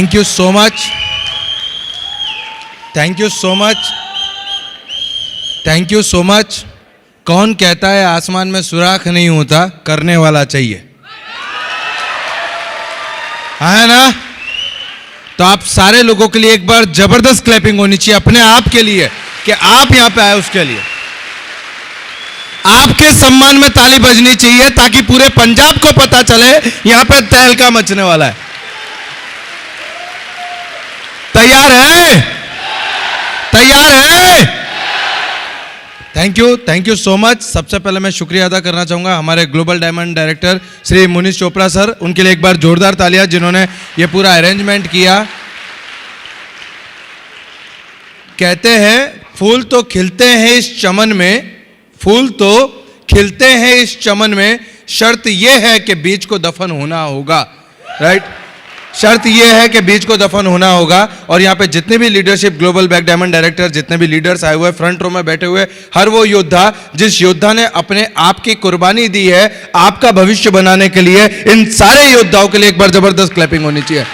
Thank you so much, thank you so much, thank you so much. कौन कहता है आसमान में सुराख नहीं होता, करने वाला चाहिए, है ना? तो आप सारे लोगों के लिए एक बार जबरदस्त क्लैपिंग होनी चाहिए अपने आप के लिए कि आप यहां पे आए, उसके लिए आपके सम्मान में ताली बजनी चाहिए ताकि पूरे पंजाब को पता चले यहां पे तहलका मचने वाला है। तैयार है? तैयार है? Thank you so much. सबसे पहले मैं शुक्रिया अदा करना चाहूंगा हमारे global diamond director Shri Munish Chopra sir, उनके लिए एक बार जोरदार तालियां जिन्होंने ये पूरा अरेंजमेंट किया। कहते हैं फूल तो खिलते हैं इस चमन में, फूल तो खिलते हैं इस चमन में, शर्त यह है कि बीज को दफन होना होगा, राइट? शर्त यह है कि बीज को दफन होना होगा। और यहाँ पे जितने भी leadership global back diamond director, जितने भी लीडर्स आए हुए फ्रंट रो में बैठे हुए, हर वो योद्धा जिस योद्धा ने अपने आप की कुर्बानी दी है आपका भविष्य बनाने के लिए, इन सारे योद्धाओं के लिए एक बार जबरदस्त क्लैपिंग होनी चाहिए,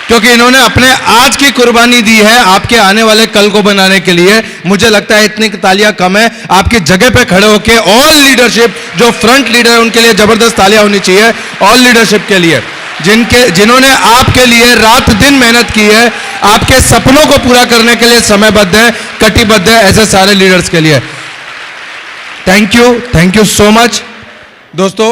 क्योंकि इन्होंने अपने आज की कुर्बानी दी है आपके आने वाले कल को बनाने के लिए। मुझे लगता है इतनी तालियां कम है, आपकी जगह पे खड़े होके ऑल लीडरशिप जो फ्रंट लीडर है उनके लिए जबरदस्त तालियां होनी चाहिए, ऑल लीडरशिप के लिए जिन्होंने आपके लिए रात दिन मेहनत की है, आपके सपनों को पूरा करने के लिए समयबद्ध है, कटिबद्ध है, ऐसे सारे लीडर्स के लिए थैंक यू सो मच। दोस्तों,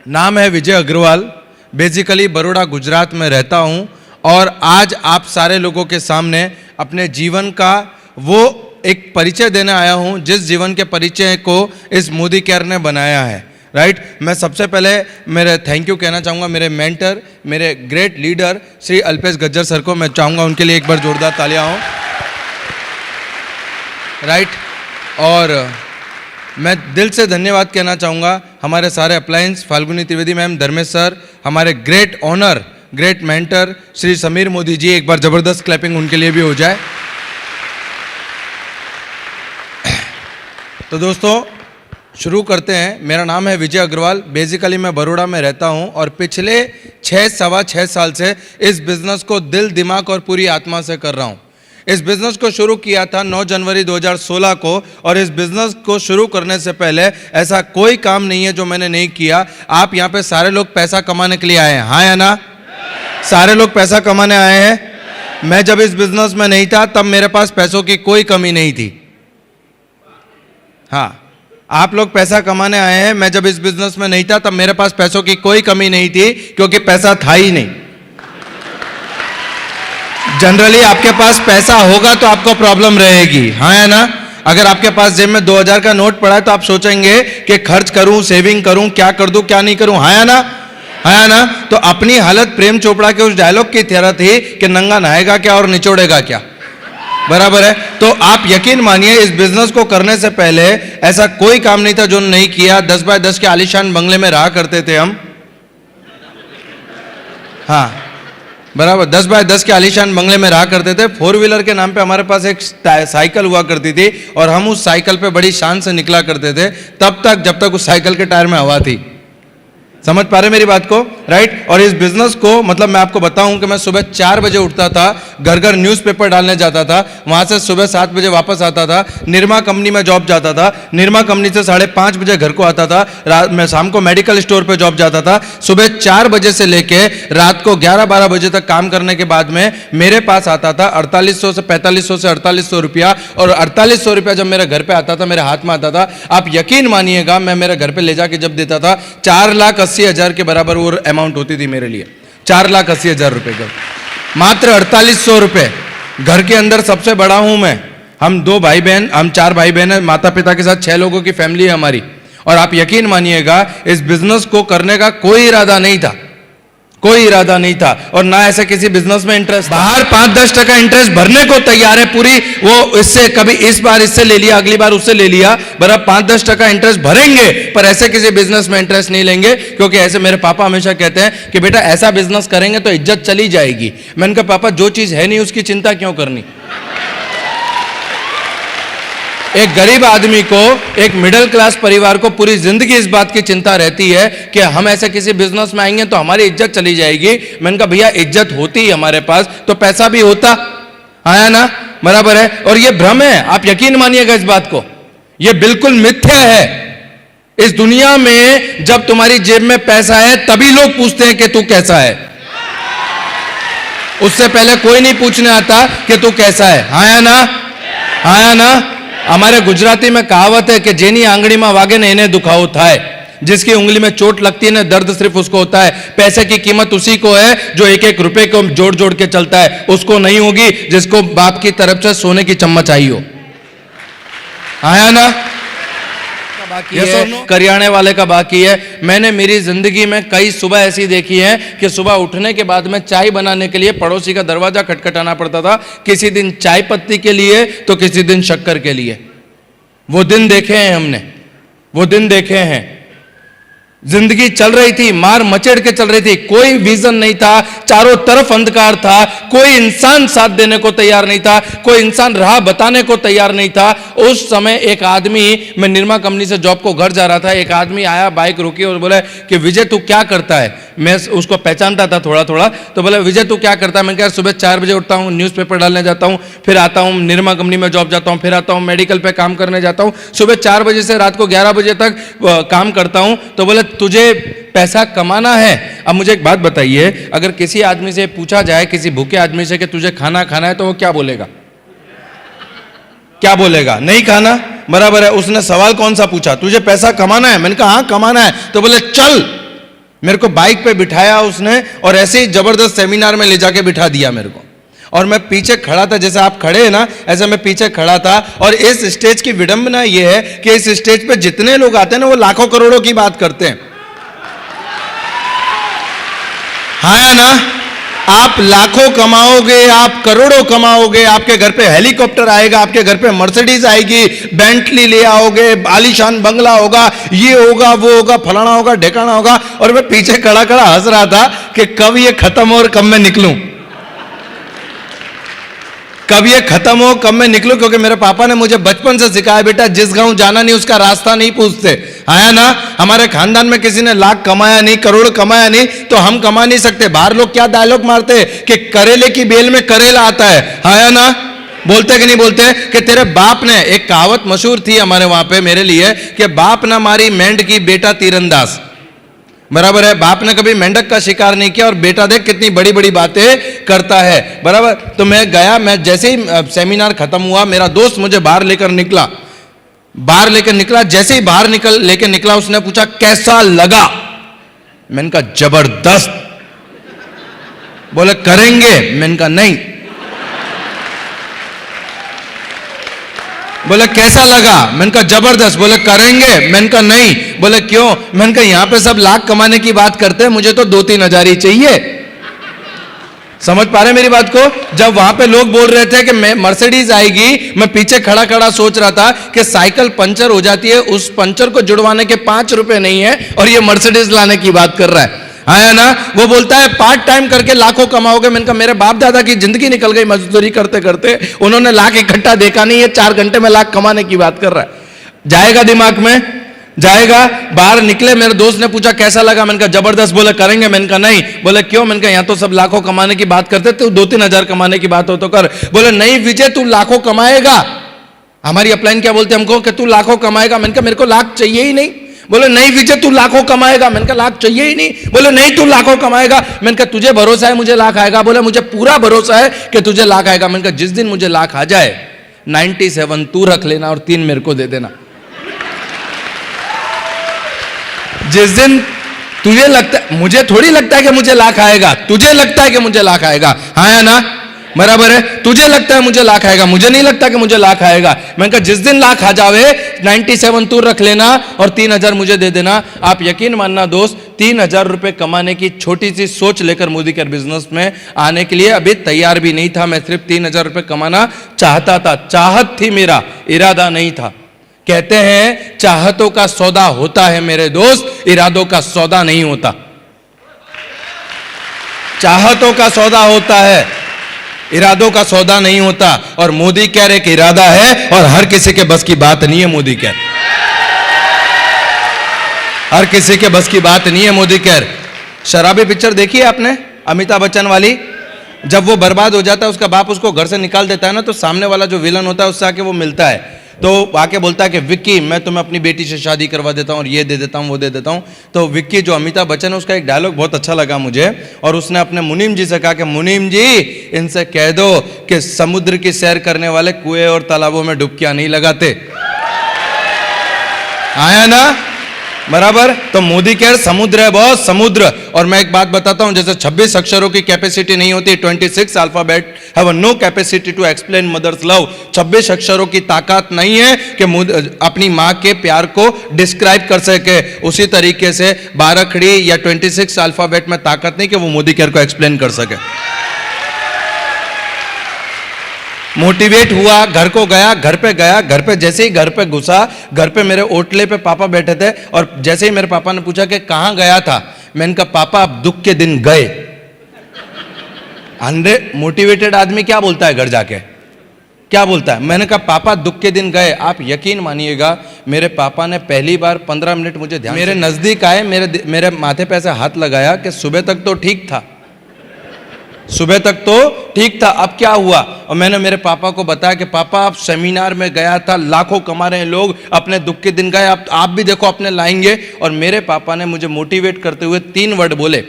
नाम है विजय अग्रवाल, बेसिकली बड़ौदा गुजरात में रहता हूं और आज आप सारे लोगों के सामने अपने जीवन का वो एक परिचय देने आया हूं जिस जीवन के परिचय को इस मोदी केयर ने बनाया है, राइट? मैं सबसे पहले मेरे थैंक यू कहना चाहूँगा मेरे मेंटर, मेरे great leader Shri Alpesh Gajjar sir को। मैं चाहूँगा उनके लिए एक बार जोरदार तालियां हो, राइट? और मैं दिल से धन्यवाद कहना चाहूँगा हमारे सारे appliance, Falguni Trivedi ma'am, Dharmesh sir, हमारे great honour, great mentor Shri Sameer Modi ji, एक बार जबरदस्त क्लैपिंग उनके लिए भी हो जाए। तो दोस्तों शुरू करते हैं। मेरा नाम है विजय अग्रवाल, बेसिकली मैं बड़ौदा में रहता हूं और पिछले 6-6.25 साल से इस बिज़नेस को दिल, दिमाग और पूरी आत्मा से कर रहा हूं। इस बिज़नेस को शुरू किया था 9 जनवरी 2016 को और इस बिज़नेस को शुरू करने से पहले ऐसा कोई काम नहीं है जो मैंने नहीं किया। आप यहाँ पे सारे लोग पैसा कमाने के लिए आए हैं, हाँ या ना? सारे लोग पैसा कमाने आए हैं। मैं जब इस बिज़नेस में नहीं था तब मेरे पास पैसों की कोई कमी नहीं थी। हाँ, आप लोग पैसा कमाने आए हैं। मैं जब इस बिजनेस में नहीं था तब मेरे पास पैसों की कोई कमी नहीं थी, क्योंकि पैसा था ही नहीं। जनरली आपके पास पैसा होगा तो आपको प्रॉब्लम रहेगी, हाँ या ना? अगर आपके पास जेब में 2000 का नोट पड़ा है तो आप सोचेंगे कि खर्च करूं, सेविंग करूं, क्या कर दूं, क्या नहीं करूं, हाँ या ना? हाँ या ना? तो अपनी हालत प्रेम चोपड़ा के उस डायलॉग की तरह थी कि नंगा नहाएगा क्या और निचोड़ेगा क्या, बराबर है? तो आप यकीन मानिए इस बिजनेस को करने से पहले ऐसा कोई काम नहीं था जो नहीं किया। 10 बाय 10 के आलीशान बंगले में रहा करते थे हम, हाँ बराबर, 10 बाय 10 के आलीशान बंगले में रहा करते थे। 4 व्हीलर के नाम पे हमारे पास एक साइकिल हुआ करती थी और हम उस साइकिल पे बड़ी शान से निकला करते थे तब तक जब तक उस साइकिल के टायर में हवा थी। समझ पा रहे मेरी बात को, राइट? और इस बिजनेस को मतलब मैं आपको बताऊं कि मैं सुबह 4 बजे उठता था, घर घर न्यूज़पेपर डालने जाता था, वहां से सुबह 7 बजे वापस आता था, निरमा कंपनी में जॉब जाता था, निरमा कंपनी से 5:30 बजे घर को आता था, मैं शाम को मेडिकल स्टोर पे जॉब जाता था। सुबह 4 बजे से लेके रात को 11-12 बजे तक काम करने के बाद में मेरे पास आता था 4800 से 4500 से 4800 रुपया, और 4800 रुपया जब मेरे घर पे आता था, मेरे हाथ में आता था, आप यकीन मानिएगा मैं मेरे घर पे ले जाके जब देता था 4,80,000 के बराबर वो अमाउंट होती थी मेरे लिए। 4,80,000 रुपए का, मात्र 4800 रुपए। घर के अंदर सबसे बड़ा हूं मैं, हम 2 भाई बहन, हम 4 भाई बहन है, माता पिता के साथ 6 लोगों की फैमिली है हमारी। और आप यकीन मानिएगा इस बिजनेस को करने का कोई इरादा नहीं था, कोई इरादा नहीं था, और ना ऐसे किसी बिजनेस में इंटरेस्ट। बाहर 5-10% इंटरेस्ट भरने को तैयार है पूरी, वो इससे कभी इस बार इससे ले लिया, अगली बार उससे ले लिया, बराबर 5-10% इंटरेस्ट भरेंगे, पर ऐसे किसी बिजनेस में इंटरेस्ट नहीं लेंगे। क्योंकि ऐसे मेरे पापा हमेशा कहते हैं कि बेटा ऐसा बिजनेस करेंगे तो इज्जत चली जाएगी। मैंने कहा पापा जो चीज है नहीं उसकी चिंता क्यों करनी। एक गरीब आदमी को, एक मिडिल क्लास परिवार को पूरी जिंदगी इस बात की चिंता रहती है कि हम ऐसे किसी बिजनेस में आएंगे तो हमारी इज्जत चली जाएगी। मैंने कहा भैया इज्जत होती हमारे पास तो पैसा भी होता, आया ना, बराबर है। और ये भ्रम है, आप यकीन मानिएगा इस बात को, ये बिल्कुल मिथ्या है। इस दुनिया में जब तुम्हारी जेब में पैसा है तभी लोग पूछते हैं कि तू कैसा है, उससे पहले कोई नहीं पूछने आता कि तू कैसा है, आया ना, आया ना। हमारे गुजराती में कहावत है कि जेनी आंगड़ी में वागे ने इन्हें दुखाओ थाय, जिसकी उंगली में चोट लगती है ना दर्द सिर्फ उसको होता है। पैसे की कीमत उसी को है जो एक एक रुपए को जोड़ जोड़ के चलता है, उसको नहीं होगी जिसको बाप की तरफ से सोने की चम्मच आई हो, आया ना। बाकी है, करियाने वाले का बाकी है। मैंने मेरी जिंदगी में कई सुबह ऐसी देखी है कि सुबह उठने के बाद में चाय बनाने के लिए पड़ोसी का दरवाजा खटखटाना पड़ता था, किसी दिन चाय पत्ती के लिए तो किसी दिन शक्कर के लिए। वो दिन देखे हैं हमने, वो दिन देखे हैं। जिंदगी चल रही थी, मार मचेड़ के चल रही थी, कोई विजन नहीं था, चारों तरफ अंधकार था, कोई इंसान साथ देने को तैयार नहीं था, कोई इंसान राह बताने को तैयार नहीं था। उस समय एक आदमी, मैं निर्मा कंपनी से जॉब को घर जा रहा था, एक आदमी आया, बाइक रुकी और बोला कि विजय तू क्या करता है। मैं उसको पहचानता था थोड़ा थोड़ा, तो बोला विजय तू क्या करता है। मैंने कहा सुबह 4 बजे उठता हूँ, न्यूज़पेपर डालने जाता हूँ, फिर आता हूँ निर्मा कंपनी में जॉब जाता हूँ, फिर आता हूँ मेडिकल पे काम करने जाता हूँ, सुबह 4 बजे से रात को 11 बजे तक काम करता हूँ। तो बोले तुझे पैसा कमाना है। अब मुझे एक बात बताइए, अगर किसी आदमी से पूछा जाए, किसी भूखे आदमी से कि तुझे खाना खाना है, तो वो क्या बोलेगा, क्या बोलेगा, नहीं खाना, बराबर है। उसने सवाल कौन सा पूछा, तुझे पैसा कमाना है। मैंने कहा हाँ कमाना है। तो बोले चल, मेरे को बाइक पे बिठाया उसने और ऐसे ही जबरदस्त सेमिनार में ले जाके बिठा दिया मेरे को, और मैं पीछे खड़ा था, जैसे आप खड़े हैं ना ऐसे मैं पीछे खड़ा था। और इस स्टेज की विडंबना ये है कि इस स्टेज पे जितने लोग आते हैं ना वो लाखों करोड़ों की बात करते हैं, हाँ या ना। आप लाखों कमाओगे, आप करोड़ों कमाओगे, आपके घर पे हेलीकॉप्टर आएगा, आपके घर पे मर्सिडीज आएगी, बेंटली ले आओगे, आलीशान बंगला होगा, ये होगा वो होगा, फलाना होगा ढेकाना होगा। और मैं पीछे खड़ा खड़ा हंस रहा था कि कब ये खत्म हो और कब मैं निकलूं, कब ये खत्म हो कब मैं निकलूं। क्योंकि मेरे पापा ने मुझे बचपन से सिखाया, बेटा जिस गांव जाना नहीं उसका रास्ता नहीं पूछते, आया ना। हमारे खानदान में किसी ने लाख कमाया नहीं, करोड़ कमाया नहीं, तो हम कमा नहीं सकते। बाहर लोग क्या डायलॉग मारते हैं कि करेले की बेल में करेला आता है, आया ना, बोलते कि नहीं बोलते कि तेरे बाप ने, एक कहावत मशहूर थी हमारे वहां पे मेरे लिए कि बाप ना मारी मेंढक की बेटा तीरंदाज, बराबर है। बाप ने कभी मेंढक का शिकार नहीं किया और बेटा देख कितनी बड़ी बड़ी बातें करता है, बराबर। तो मैं गया, मैं जैसे ही सेमिनार खत्म हुआ, मेरा दोस्त मुझे बाहर लेकर निकला, बाहर लेकर निकला, जैसे ही बाहर लेकर निकला उसने पूछा कैसा लगा। मैंने कहा जबरदस्त। बोले करेंगे, मैंने कहा नहीं। बोले कैसा लगा, मैंने कहा जबरदस्त। बोले करेंगे, मैंने कहा नहीं। बोले क्यों, मैंने कहा यहां पे सब लाख कमाने की बात करते हैं, मुझे तो 2-3 हजार ही चाहिए। समझ पा रहे मेरी बात को। जब वहां पे लोग बोल रहे थे कि मैं मर्सिडीज आएगी, मैं पीछे खड़ा खड़ा सोच रहा था कि साइकिल पंचर हो जाती है, उस पंचर को जुड़वाने के 5 रुपए नहीं है और ये मर्सिडीज लाने की बात कर रहा है, आया ना। वो बोलता है पार्ट टाइम करके लाखों कमाओगे। मैंने कहा मेरे बाप दादा की जिंदगी निकल गई मजदूरी करते करते, उन्होंने लाख इकट्ठा देखा नहीं है, 4 घंटे में लाख कमाने की बात कर रहा है। जाएगा दिमाग में, जाएगा। बाहर निकले, मेरे दोस्त ने पूछा कैसा लगा, मैंने कहा जबरदस्त। बोले करेंगे, मैंने कहा नहीं। बोले क्यों, मैंने कहा यहाँ तो सब लाखों कमाने की बात करते, तू 2-3 हजार कमाने की बात हो तो कर। बोले नहीं विजय तू लाखों कमाएगा। हमारी अपलाइन क्या बोलते हमको कि तू लाखों कमाएगा। मैंने कहा मेरे को लाख चाहिए ही नहीं। बोले नहीं विजय तू लाखों कमाएगा। मैंने कहा लाख चाहिए ही नहीं। बोले नहीं तू लाखों कमाएगा। मैंने कहा तुझे भरोसा है मुझे लाख आएगा। बोले मुझे पूरा भरोसा है कि तुझे लाख आएगा। मैंने कहा जिस दिन मुझे लाख आ जाए 97 तू रख लेना और 3 मेरे को दे देना। जिस दिन तुझे लगता है, मुझे थोड़ी लगता है कि मुझे लाख आएगा, तुझे लगता है कि मुझे लाख आएगा, हाँ या ना, बराबर है। तुझे लगता है मुझे लाख आएगा, मुझे नहीं लगता कि मुझे लाख आएगा। मैंने कहा जिस दिन लाख आ जावे 97 तू रख लेना और 3000 मुझे दे देना। आप यकीन मानना दोस्त, 3000 रुपए कमाने की छोटी सी सोच लेकर मोदी केयर बिजनेस में आने के लिए अभी तैयार भी नहीं था। मैं सिर्फ 3000 रुपए कमाना चाहता था, चाहत थी, मेरा इरादा नहीं था। कहते हैं चाहतों का सौदा होता है मेरे दोस्त, इरादों का सौदा नहीं होता। चाहतों का सौदा होता है, इरादों का सौदा नहीं होता, और मोदी केयर एक इरादा है और हर किसी के बस की बात नहीं है मोदी केयर। हर किसी के बस की बात नहीं है मोदी केयर। शराबी पिक्चर देखी है आपने, अमिताभ बच्चन वाली? जब वो बर्बाद हो जाता है, उसका बाप उसको घर से निकाल देता है ना, तो सामने वाला जो विलन होता है उससे आके वो मिलता है, तो आके बोलता है कि विक्की मैं तुम्हें अपनी बेटी से शादी करवा देता हूँ और ये दे देता हूँ वो दे देता हूँ। तो विक्की जो अमिताभ बच्चन है, उसका एक डायलॉग बहुत अच्छा लगा मुझे, और उसने अपने मुनीम जी से कहा कि मुनीम जी इनसे कह दो कि समुद्र की सैर करने वाले कुएं और तालाबों में डुबकियां नहीं लगाते। आया ना बराबर? तो मोदी केयर समुद्र है बॉस, समुद्र। और मैं एक बात बताता हूं, जैसे 26 अक्षरों की कैपेसिटी नहीं होती, 26 alphabet have no capacity to explain mother's love. 26 अक्षरों की ताकत नहीं है कि अपनी मां के प्यार को डिस्क्राइब कर सके, उसी तरीके से 12 खड़ी या 26 अल्फाबेट में ताकत नहीं कि वो मोदी केयर को एक्सप्लेन कर सके। मोटिवेट हुआ, घर को गया, घर पे गया, घर पे जैसे ही घर पे घुसा, घर पे मेरे ओटले पे पापा बैठे थे, और जैसे ही मेरे पापा ने पूछा कि कहां गया था, मैंने कहा पापा अब दुख के दिन गए। मोटिवेटेड आदमी क्या बोलता है घर जाके, क्या बोलता है? मैंने कहा पापा दुख के दिन गए। आप यकीन मानिएगा, मेरे पापा ने पहली बार 15 मिनट मुझे ध्यान मेरे नजदीक आए, मेरे माथे पे ऐसे हाथ लगाया कि सुबह तक तो ठीक था, सुबह तक तो ठीक था, अब क्या हुआ? और मैंने मेरे पापा को बताया कि पापा आप सेमिनार में गया था, लाखों कमा रहे हैं लोग, अपने दुख के दिन गए, आप भी देखो अपने लाएंगे। और मेरे पापा ने मुझे मोटिवेट करते हुए 3 वर्ड बोले,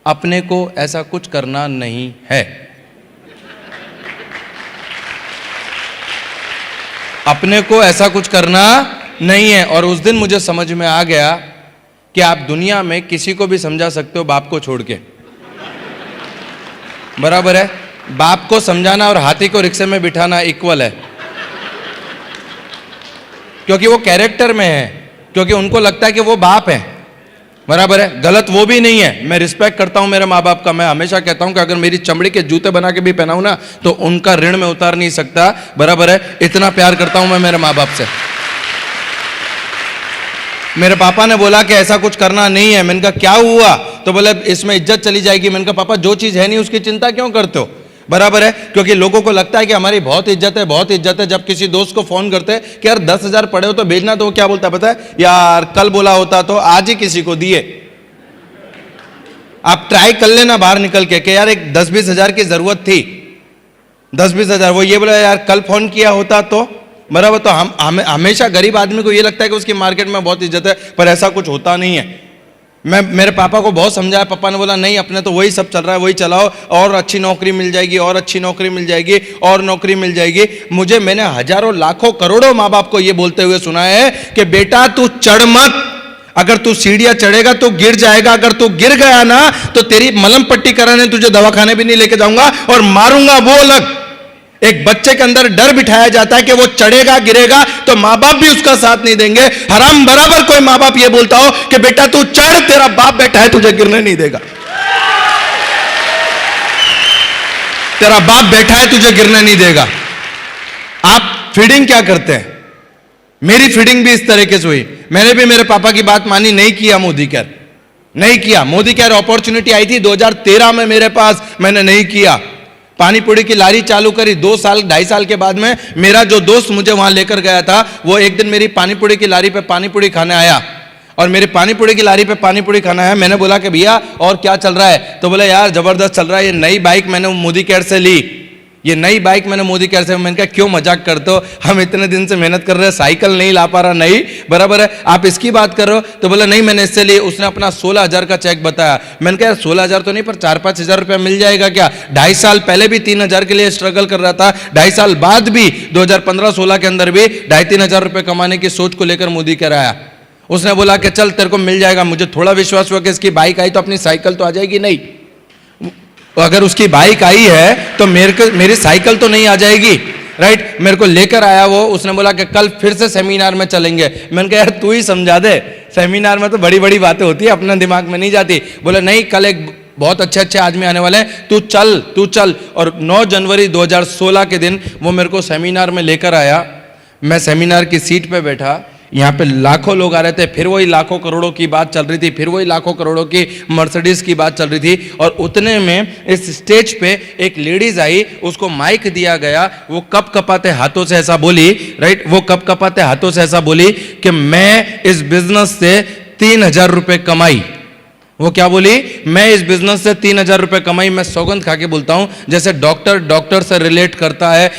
अपने को ऐसा कुछ करना नहीं है, अपने को ऐसा कुछ करना नहीं है। और उस दिन मुझे समझ में आ गया कि आप दुनिया में किसी को भी समझा सकते हो बाप को छोड़ के, बराबर है? बाप को समझाना और हाथी को रिक्शे में बिठाना इक्वल है, क्योंकि वो कैरेक्टर में है, क्योंकि उनको लगता है कि वो बाप है, बराबर है? गलत वो भी नहीं है। मैं रिस्पेक्ट करता हूं मेरे माँ बाप का, मैं हमेशा कहता हूं कि अगर मेरी चमड़ी के जूते बना के भी पहनाऊं ना, तो उनका ऋण में उतार नहीं सकता, बराबर है? इतना प्यार करता हूं मैं मेरे माँ बाप से। मेरे पापा ने बोला कि ऐसा कुछ करना नहीं है। मैंने कहा क्या हुआ? तो बोले इसमें इज्जत चली जाएगी। मैंने कहा पापा जो चीज है नहीं उसकी चिंता क्यों करते हो, बराबर है? क्योंकि लोगों को लगता है कि हमारी बहुत इज्जत है, बहुत इज्जत है। जब किसी दोस्त को फोन करते हैं कि यार 10,000 पड़े हो तो भेजना, तो वो क्या बोलता है पता है? यार कल बोला होता तो आज ही किसी को दिए। आप ट्राई कर लेना बाहर निकल के कि यार एक 10-20 हजार की जरूरत थी, 10-20 हजार। वो ये बोला यार कल फोन किया होता तो, बराबर? तो हम हमेशा गरीब आदमी को ये लगता है कि उसकी मार्केट में बहुत इज्जत है, पर ऐसा कुछ होता नहीं है। मैं मेरे पापा को बहुत समझाया, पापा ने बोला नहीं अपने तो वही सब चल रहा है, वही चलाओ, और अच्छी नौकरी मिल जाएगी, और अच्छी नौकरी मिल जाएगी, और नौकरी मिल जाएगी। मैंने हजारों लाखों करोड़ों माँ बाप को ये बोलते हुए सुना है कि बेटा तू चढ़ मत, अगर तू सीढ़ियां चढ़ेगा तो गिर जाएगा, अगर तू गिर गया ना तो तेरी मलम पट्टी कराने तुझे दवाखाने भी नहीं लेके जाऊंगा और मारूंगा वो अलग। एक बच्चे के अंदर डर बिठाया जाता है कि वो चढ़ेगा गिरेगा तो माँ बाप भी उसका साथ नहीं देंगे। हराम बराबर कोई माँ बाप ये बोलता हो कि बेटा तू चढ़, तेरा बाप बैठा है तुझे गिरने नहीं देगा, तेरा बाप बैठा है तुझे गिरने नहीं देगा। आप फीडिंग क्या करते हैं? मेरी फीडिंग भी इस तरीके से हुई। मैंने भी मेरे पापा की बात मानी, नहीं किया मोदी केयर, नहीं किया मोदी केयर। अपॉर्चुनिटी आई थी 2013 में मेरे पास, मैंने नहीं किया। पानी पूरी की लारी चालू करी 2 साल 2.5 साल के बाद में। मेरा जो दोस्त मुझे वहां लेकर गया था, वो एक दिन मेरी पानी पूरी की लारी पे पानी पूरी खाने आया, और मेरी पानी पूरी की लारी पे पानी पूरी खाना है। मैंने बोला कि भैया और क्या चल रहा है? तो बोले यार जबरदस्त चल रहा है, ये नई बाइक मैंने मोदी केयर से ली, ये नई बाइक मैंने मोदी केयर से। मैंने कहा क्यों मजाक करते हो, हम इतने दिन से मेहनत कर रहे हैं, साइकिल नहीं ला पा रहा, नहीं बराबर है, आप इसकी बात कर रहे हो? तो बोला नहीं मैंने इससे ली। उसने अपना 16,000 का चेक बताया। मैंने कहा 16,000 तो नहीं, पर 4-5 हजार रुपया मिल जाएगा क्या? 2.5 साल पहले भी 3,000 के लिए स्ट्रगल कर रहा था, 2.5 साल बाद भी 2015-16 के अंदर भी 2,500-3 हजार रुपये कमाने की सोच को लेकर मोदी केयर आया। उसने बोला कि चल तेरे को मिल जाएगा। मुझे थोड़ा विश्वास हुआ कि इसकी बाइक आई तो अपनी साइकिल तो आ जाएगी, नहीं अगर उसकी बाइक आई है तो मेरी साइकिल तो नहीं आ जाएगी, राइट? मेरे को लेकर आया वो। उसने बोला कि कल फिर से सेमिनार में चलेंगे। मैंने कहा यार तू ही समझा दे, सेमिनार में तो बड़ी बड़ी बातें होती है, अपने दिमाग में नहीं जाती। बोले नहीं कल एक बहुत अच्छे आदमी आने वाले हैं, तू चल। और 9 जनवरी 2016 के दिन वो मेरे को सेमिनार में लेकर आया। मैं सेमिनार की सीट पे बैठा, यहाँ पे लाखों लोग आ रहे थे, फिर वही लाखों करोड़ों की बात चल रही थी, फिर वही लाखों करोड़ों की मर्सिडीज की बात चल रही थी। और उतने में इस स्टेज पे एक लेडीज आई, उसको माइक दिया गया, वो कप कपाते हाथों से ऐसा बोली, राइट, वो कप कपाते हाथों से ऐसा बोली कि मैं इस बिजनेस से 3,000 रुपए कमाई। वो क्या बोली? मैं इस बिजनेस से 3,000 रुपए कमाई। मैं सौगंध खा के बोलता हूं, जैसे डॉक्टर से रिलेट करता है,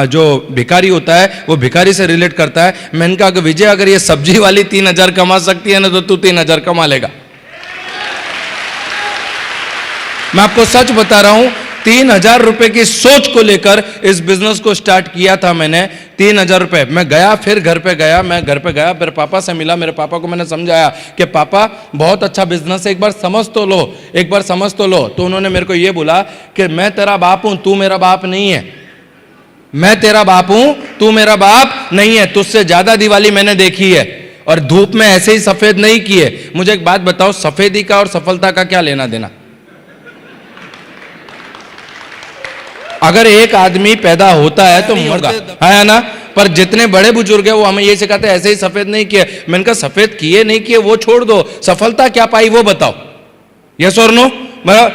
जो भिखारी होता है वो भिखारी से रिलेट करता है। मैंने कहा कि विजय, अगर ये सब्जी वाली 3,000 कमा सकती है ना, तो तू 3,000 कमा लेगा। मैं आपको सच बता रहा हूं, 3,000 रुपए की सोच को लेकर इस बिजनेस को स्टार्ट किया था मैंने। 3,000 रुपए। मैं गया, फिर घर पे गया, मेरे पापा से मिला, मेरे पापा को मैंने समझाया कि पापा बहुत अच्छा बिजनेस है, एक बार समझ तो लो। तो उन्होंने मेरे को यह बोला कि मैं तेरा बाप हूं, तू मेरा बाप नहीं है। मैं तेरा बाप हूं, तू मेरा बाप नहीं है। तुझसे ज्यादा दिवाली मैंने देखी है, और धूप में ऐसे ही सफेद नहीं किए। मुझे एक बात बताओ, सफेदी का और सफलता का क्या लेना देना? अगर एक आदमी पैदा होता है तो मरता है ना, पर जितने बड़े बुजुर्ग हैं वो हमें ये सिखाते हैं ऐसे ही सफेद नहीं किए। मैंने कहा सफेद किए नहीं किए वो छोड़ दो, सफलता क्या पाई वो बताओ, यस और नो।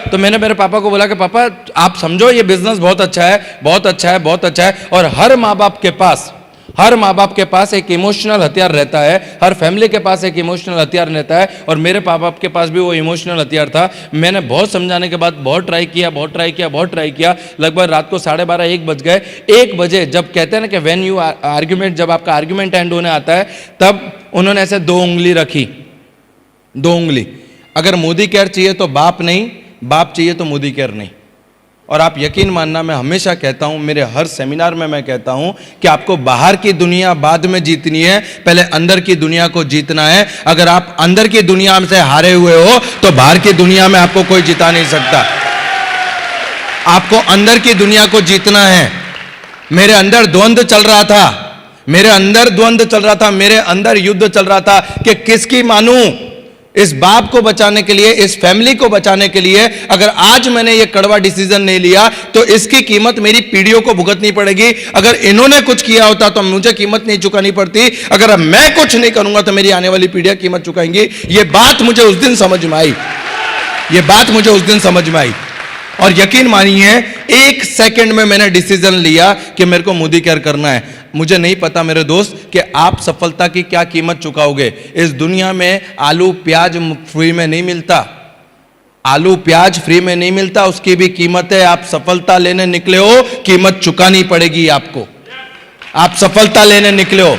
तो मैंने मेरे पापा को बोला कि पापा आप समझो ये बिजनेस बहुत अच्छा है। और हर माँ बाप के पास एक इमोशनल हथियार रहता है, हर फैमिली के पास एक इमोशनल हथियार रहता है, और मेरे पापा बाप के पास भी वो इमोशनल हथियार था। मैंने बहुत समझाने के बाद बहुत ट्राई किया, लगभग रात को 12:30 1 बज गए। 1 बजे जब कहते हैं ना कि व्हेन यू आर्ग्यूमेंट, जब आपका आर्ग्यूमेंट एंड होने आता है, तब उन्होंने ऐसे 2 उंगली रखी, 2 उंगली। अगर मोदी केयर चाहिए तो बाप नहीं, बाप चाहिए तो मोदी केयर नहीं। और आप यकीन मानना, मैं हमेशा कहता हूं, मेरे हर सेमिनार में मैं कहता हूं कि आपको बाहर की दुनिया बाद में जीतनी है, पहले अंदर की दुनिया को जीतना है। अगर आप अंदर की दुनिया से हारे हुए हो तो बाहर की दुनिया में आपको कोई जिता नहीं सकता। आपको अंदर की दुनिया को जीतना है। मेरे अंदर द्वंद्व चल रहा था, मेरे अंदर युद्ध चल रहा था कि किसकी मानूं। इस बाप को बचाने के लिए, इस फैमिली को बचाने के लिए, अगर आज मैंने ये कड़वा डिसीजन नहीं लिया तो इसकी कीमत मेरी पीढ़ियों को भुगतनी पड़ेगी। अगर इन्होंने कुछ किया होता तो मुझे कीमत नहीं चुकानी पड़ती, अगर मैं कुछ नहीं करूंगा तो मेरी आने वाली पीढ़ियां कीमत चुकाएंगी। ये बात मुझे उस दिन समझ में आई, और यकीन मानिए 1 सेकंड में मैंने डिसीजन लिया कि मेरे को मोदी केयर करना है। मुझे नहीं पता मेरे दोस्त कि आप सफलता की क्या कीमत चुकाओगे। इस दुनिया में आलू प्याज फ्री में नहीं मिलता, उसकी भी कीमत है। आप सफलता लेने निकले हो, कीमत चुकानी पड़ेगी आपको। आप सफलता लेने निकले हो,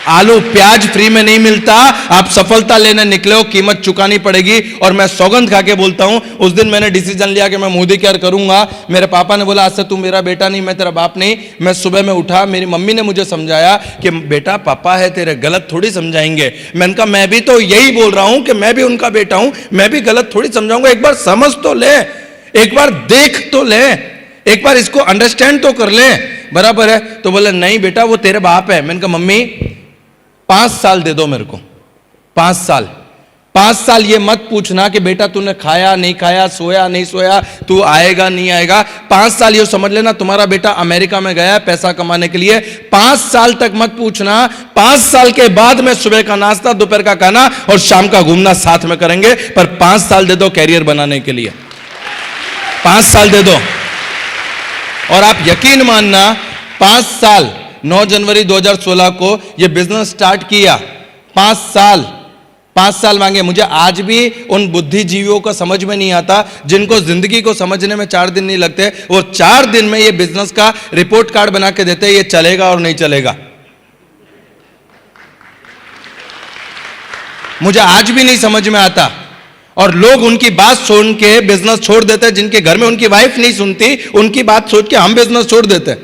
आलू प्याज फ्री में नहीं मिलता, आप सफलता लेने निकले हो, कीमत चुकानी पड़ेगी। और मैं सौगंध खा के बोलता हूं, उस दिन मैंने डिसीजन लिया कि मैं मोदी केयर करूंगा। मेरे पापा ने बोला आज से तू मेरा बेटा नहीं, मैं तेरा बाप नहीं। मैं सुबह में उठा, मेरी मम्मी ने मुझे समझाया कि बेटा पापा है तेरे, गलत थोड़ी समझाएंगे। मैंने कहा मैं भी तो यही बोल रहा हूं कि मैं भी उनका बेटा हूं, मैं भी गलत थोड़ी समझाऊंगा। एक बार समझ तो ले, एक बार देख तो ले, एक बार इसको अंडरस्टैंड तो कर ले, बराबर है। तो बोले नहीं बेटा वो तेरे बाप है। मैंने कहा मम्मी 5 साल दे दो मेरे को, 5 साल ये मत पूछना कि बेटा तूने खाया नहीं खाया, सोया नहीं सोया, तू आएगा नहीं आएगा। 5 साल ये समझ लेना तुम्हारा बेटा अमेरिका में गया है पैसा कमाने के लिए। 5 साल तक मत पूछना। 5 साल के बाद में सुबह का नाश्ता, दोपहर का खाना और शाम का घूमना साथ में करेंगे, पर 5 साल दे दो कैरियर बनाने के लिए, 5 साल दे दो। और आप यकीन मानना 5 साल, 9 जनवरी 2016 को यह बिजनेस स्टार्ट किया। 5 साल मांगे। मुझे आज भी उन बुद्धिजीवियों को समझ में नहीं आता जिनको जिंदगी को समझने में 4 दिन नहीं लगते। वो 4 दिन में ये बिजनेस का रिपोर्ट कार्ड बना के देते, ये चलेगा और नहीं चलेगा। मुझे आज भी नहीं समझ में आता। और लोग उनकी बात सुन के बिजनेस छोड़ देते, जिनके घर में उनकी वाइफ नहीं सुनती, उनकी बात सोच के हम बिजनेस छोड़ देते।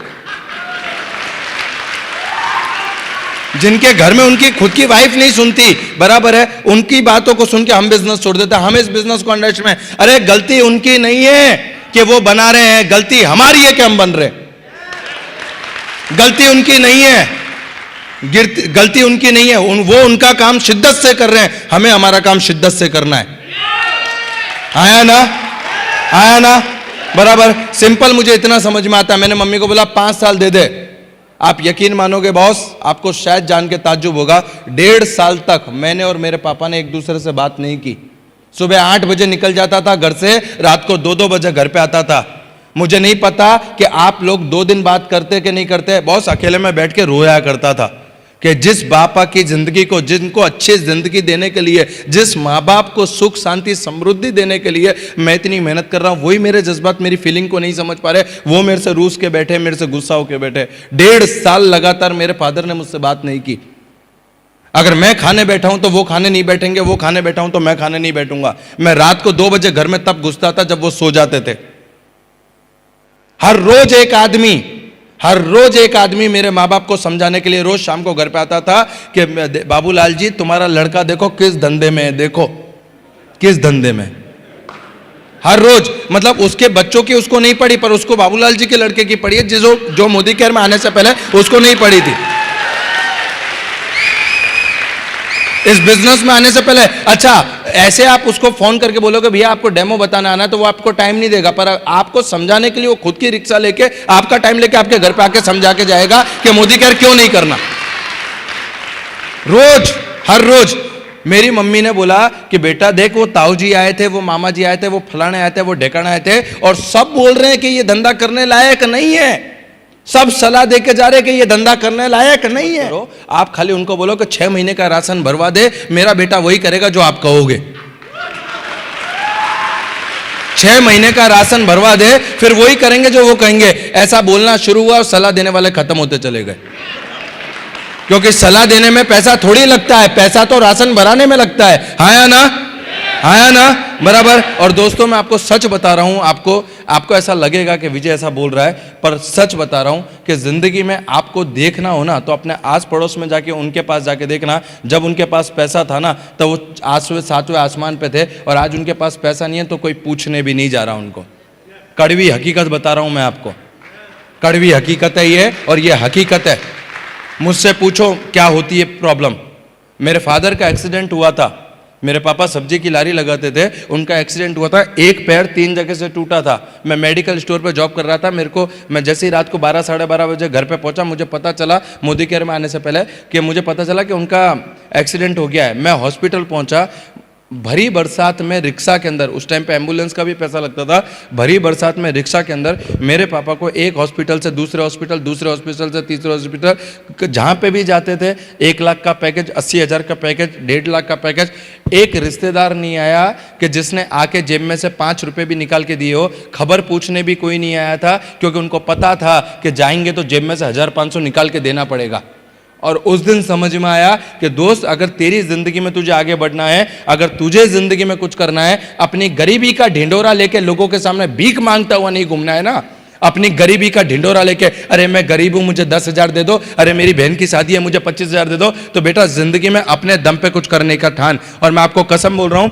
जिनके घर में उनकी खुद की वाइफ नहीं सुनती, बराबर है, उनकी बातों को सुन के हम बिजनेस छोड़ देते हैं। हम इस बिजनेस को अंडरस्टैंड में, अरे गलती उनकी नहीं है कि वो बना रहे हैं, गलती हमारी है कि हम बन रहे हैं। गलती उनकी नहीं है, गलती उनकी नहीं है, वो उनका काम शिद्दत से कर रहे हैं, हमें हमारा काम शिद्दत से करना है। आया ना, बराबर। सिंपल मुझे इतना समझ में आता है। मैंने मम्मी को बोला 5 साल दे दे, आप यकीन मानोगे बॉस, आपको शायद जान के ताज्जुब होगा, 1.5 साल तक मैंने और मेरे पापा ने एक दूसरे से बात नहीं की। सुबह 8 बजे निकल जाता था घर से, रात को 2-2 बजे घर पे आता था। मुझे नहीं पता कि आप लोग 2 दिन बात करते कि नहीं करते। बॉस अकेले में बैठ के रोया करता था कि जिस बापा की जिंदगी को, जिनको अच्छी जिंदगी देने के लिए, जिस माँ बाप को सुख शांति समृद्धि देने के लिए मैं इतनी मेहनत कर रहा हूं, वही मेरे जज्बात, मेरी फीलिंग को नहीं समझ पा रहे। वो मेरे से रूस के बैठे, मेरे से गुस्सा होके बैठे। 1.5 साल लगातार मेरे फादर ने मुझसे बात नहीं की। अगर मैं खाने बैठा हूं तो वो खाने नहीं बैठेंगे, वो खाने बैठा हूं तो मैं खाने नहीं बैठूंगा। मैं रात को 2 बजे घर में तब घुसता था जब वो सो जाते थे। हर रोज एक आदमी मेरे माँ बाप को समझाने के लिए रोज शाम को घर पे आता था कि बाबूलाल जी तुम्हारा लड़का देखो किस धंधे में है, देखो किस धंधे में। हर रोज, मतलब उसके बच्चों की उसको नहीं पड़ी, पर उसको बाबूलाल जी के लड़के की पड़ी है, जो मोदी केयर में आने से पहले उसको नहीं पड़ी थी। इस बिजनेस में आने से पहले। अच्छा, ऐसे आप उसको फोन करके बोलोगे भैया आपको डेमो बताना आना, तो वो आपको टाइम नहीं देगा, पर आपको समझाने के लिए वो खुद की रिक्शा लेके, आपका टाइम लेके आपके घर पे आके समझा के जाएगा कि मोदी केयर क्यों नहीं करना। रोज, हर रोज। मेरी मम्मी ने बोला कि बेटा देख, वो ताऊ जी आए थे, वो मामा जी आए थे, वो फलाने आए थे, वो ढेकाने आए थे, और सब बोल रहे हैं कि ये धंधा करने लायक नहीं है। सब सलाह दे के जा रहे कि ये धंधा करने लायक नहीं है। आप खाली उनको बोलो कि 6 महीने का राशन भरवा दे, मेरा बेटा वही करेगा जो आप कहोगे। 6 महीने का राशन भरवा दे, फिर वही करेंगे जो वो कहेंगे। ऐसा बोलना शुरू हुआ और सलाह देने वाले खत्म होते चले गए। क्योंकि सलाह देने में पैसा थोड़ी लगता है, पैसा तो राशन भराने में लगता है। हाँ या ना? हाँ या ना? बराबर। और दोस्तों, मैं आपको सच बता रहा हूं, आपको ऐसा लगेगा कि विजय ऐसा बोल रहा है, पर सच बता रहा हूं कि जिंदगी में आपको देखना हो ना, तो अपने आस पड़ोस में जाके, उनके पास जाके देखना। जब उनके पास पैसा था ना, तो वो 8वें 7वें आसमान पे थे, और आज उनके पास पैसा नहीं है तो कोई पूछने भी नहीं जा रहा उनको। कड़वी हकीकत बता रहा हूं मैं आपको, कड़वी हकीकत है ये, और ये हकीकत है। मुझसे पूछो क्या होती है प्रॉब्लम। मेरे फादर का एक्सीडेंट हुआ था। मेरे पापा सब्जी की लारी लगाते थे, उनका एक्सीडेंट हुआ था, एक पैर 3 जगह से टूटा था। मैं मेडिकल स्टोर पे जॉब कर रहा था। मैं जैसे ही रात को 12 साढ़े 12 बजे घर पे पहुंचा, मुझे पता चला, मोदी केयर में आने से पहले, कि मुझे पता चला कि उनका एक्सीडेंट हो गया है। मैं हॉस्पिटल पहुंचा, भरी बरसात में रिक्शा के अंदर, उस टाइम पे एम्बुलेंस का भी पैसा लगता था, भरी बरसात में रिक्शा के अंदर मेरे पापा को एक हॉस्पिटल से दूसरे हॉस्पिटल, दूसरे हॉस्पिटल से तीसरे हॉस्पिटल, जहाँ पे भी जाते थे 1 लाख का पैकेज, 80,000 का पैकेज, 1.5 लाख का पैकेज। एक रिश्तेदार नहीं आया कि जिसने आके जेब में से 5 रुपये भी निकाल के दिए हो। खबर पूछने भी कोई नहीं आया था, क्योंकि उनको पता था कि जाएंगे तो जेब में से 1,500 निकाल के देना पड़ेगा। और उस दिन समझ में आया कि दोस्त, अगर तेरी जिंदगी में तुझे आगे बढ़ना है, अगर तुझे जिंदगी में कुछ करना है, अपनी गरीबी का ढिंडोरा लेके लोगों के सामने भीख मांगता हुआ नहीं घूमना है ना। अपनी गरीबी का ढिंडोरा लेके, अरे मैं गरीब हूं मुझे 10,000 दे दो, अरे मेरी बहन की शादी है मुझे 25,000 दे दो, तो बेटा जिंदगी में अपने दम पे कुछ करने का ठान। और मैं आपको कसम बोल रहा हूं,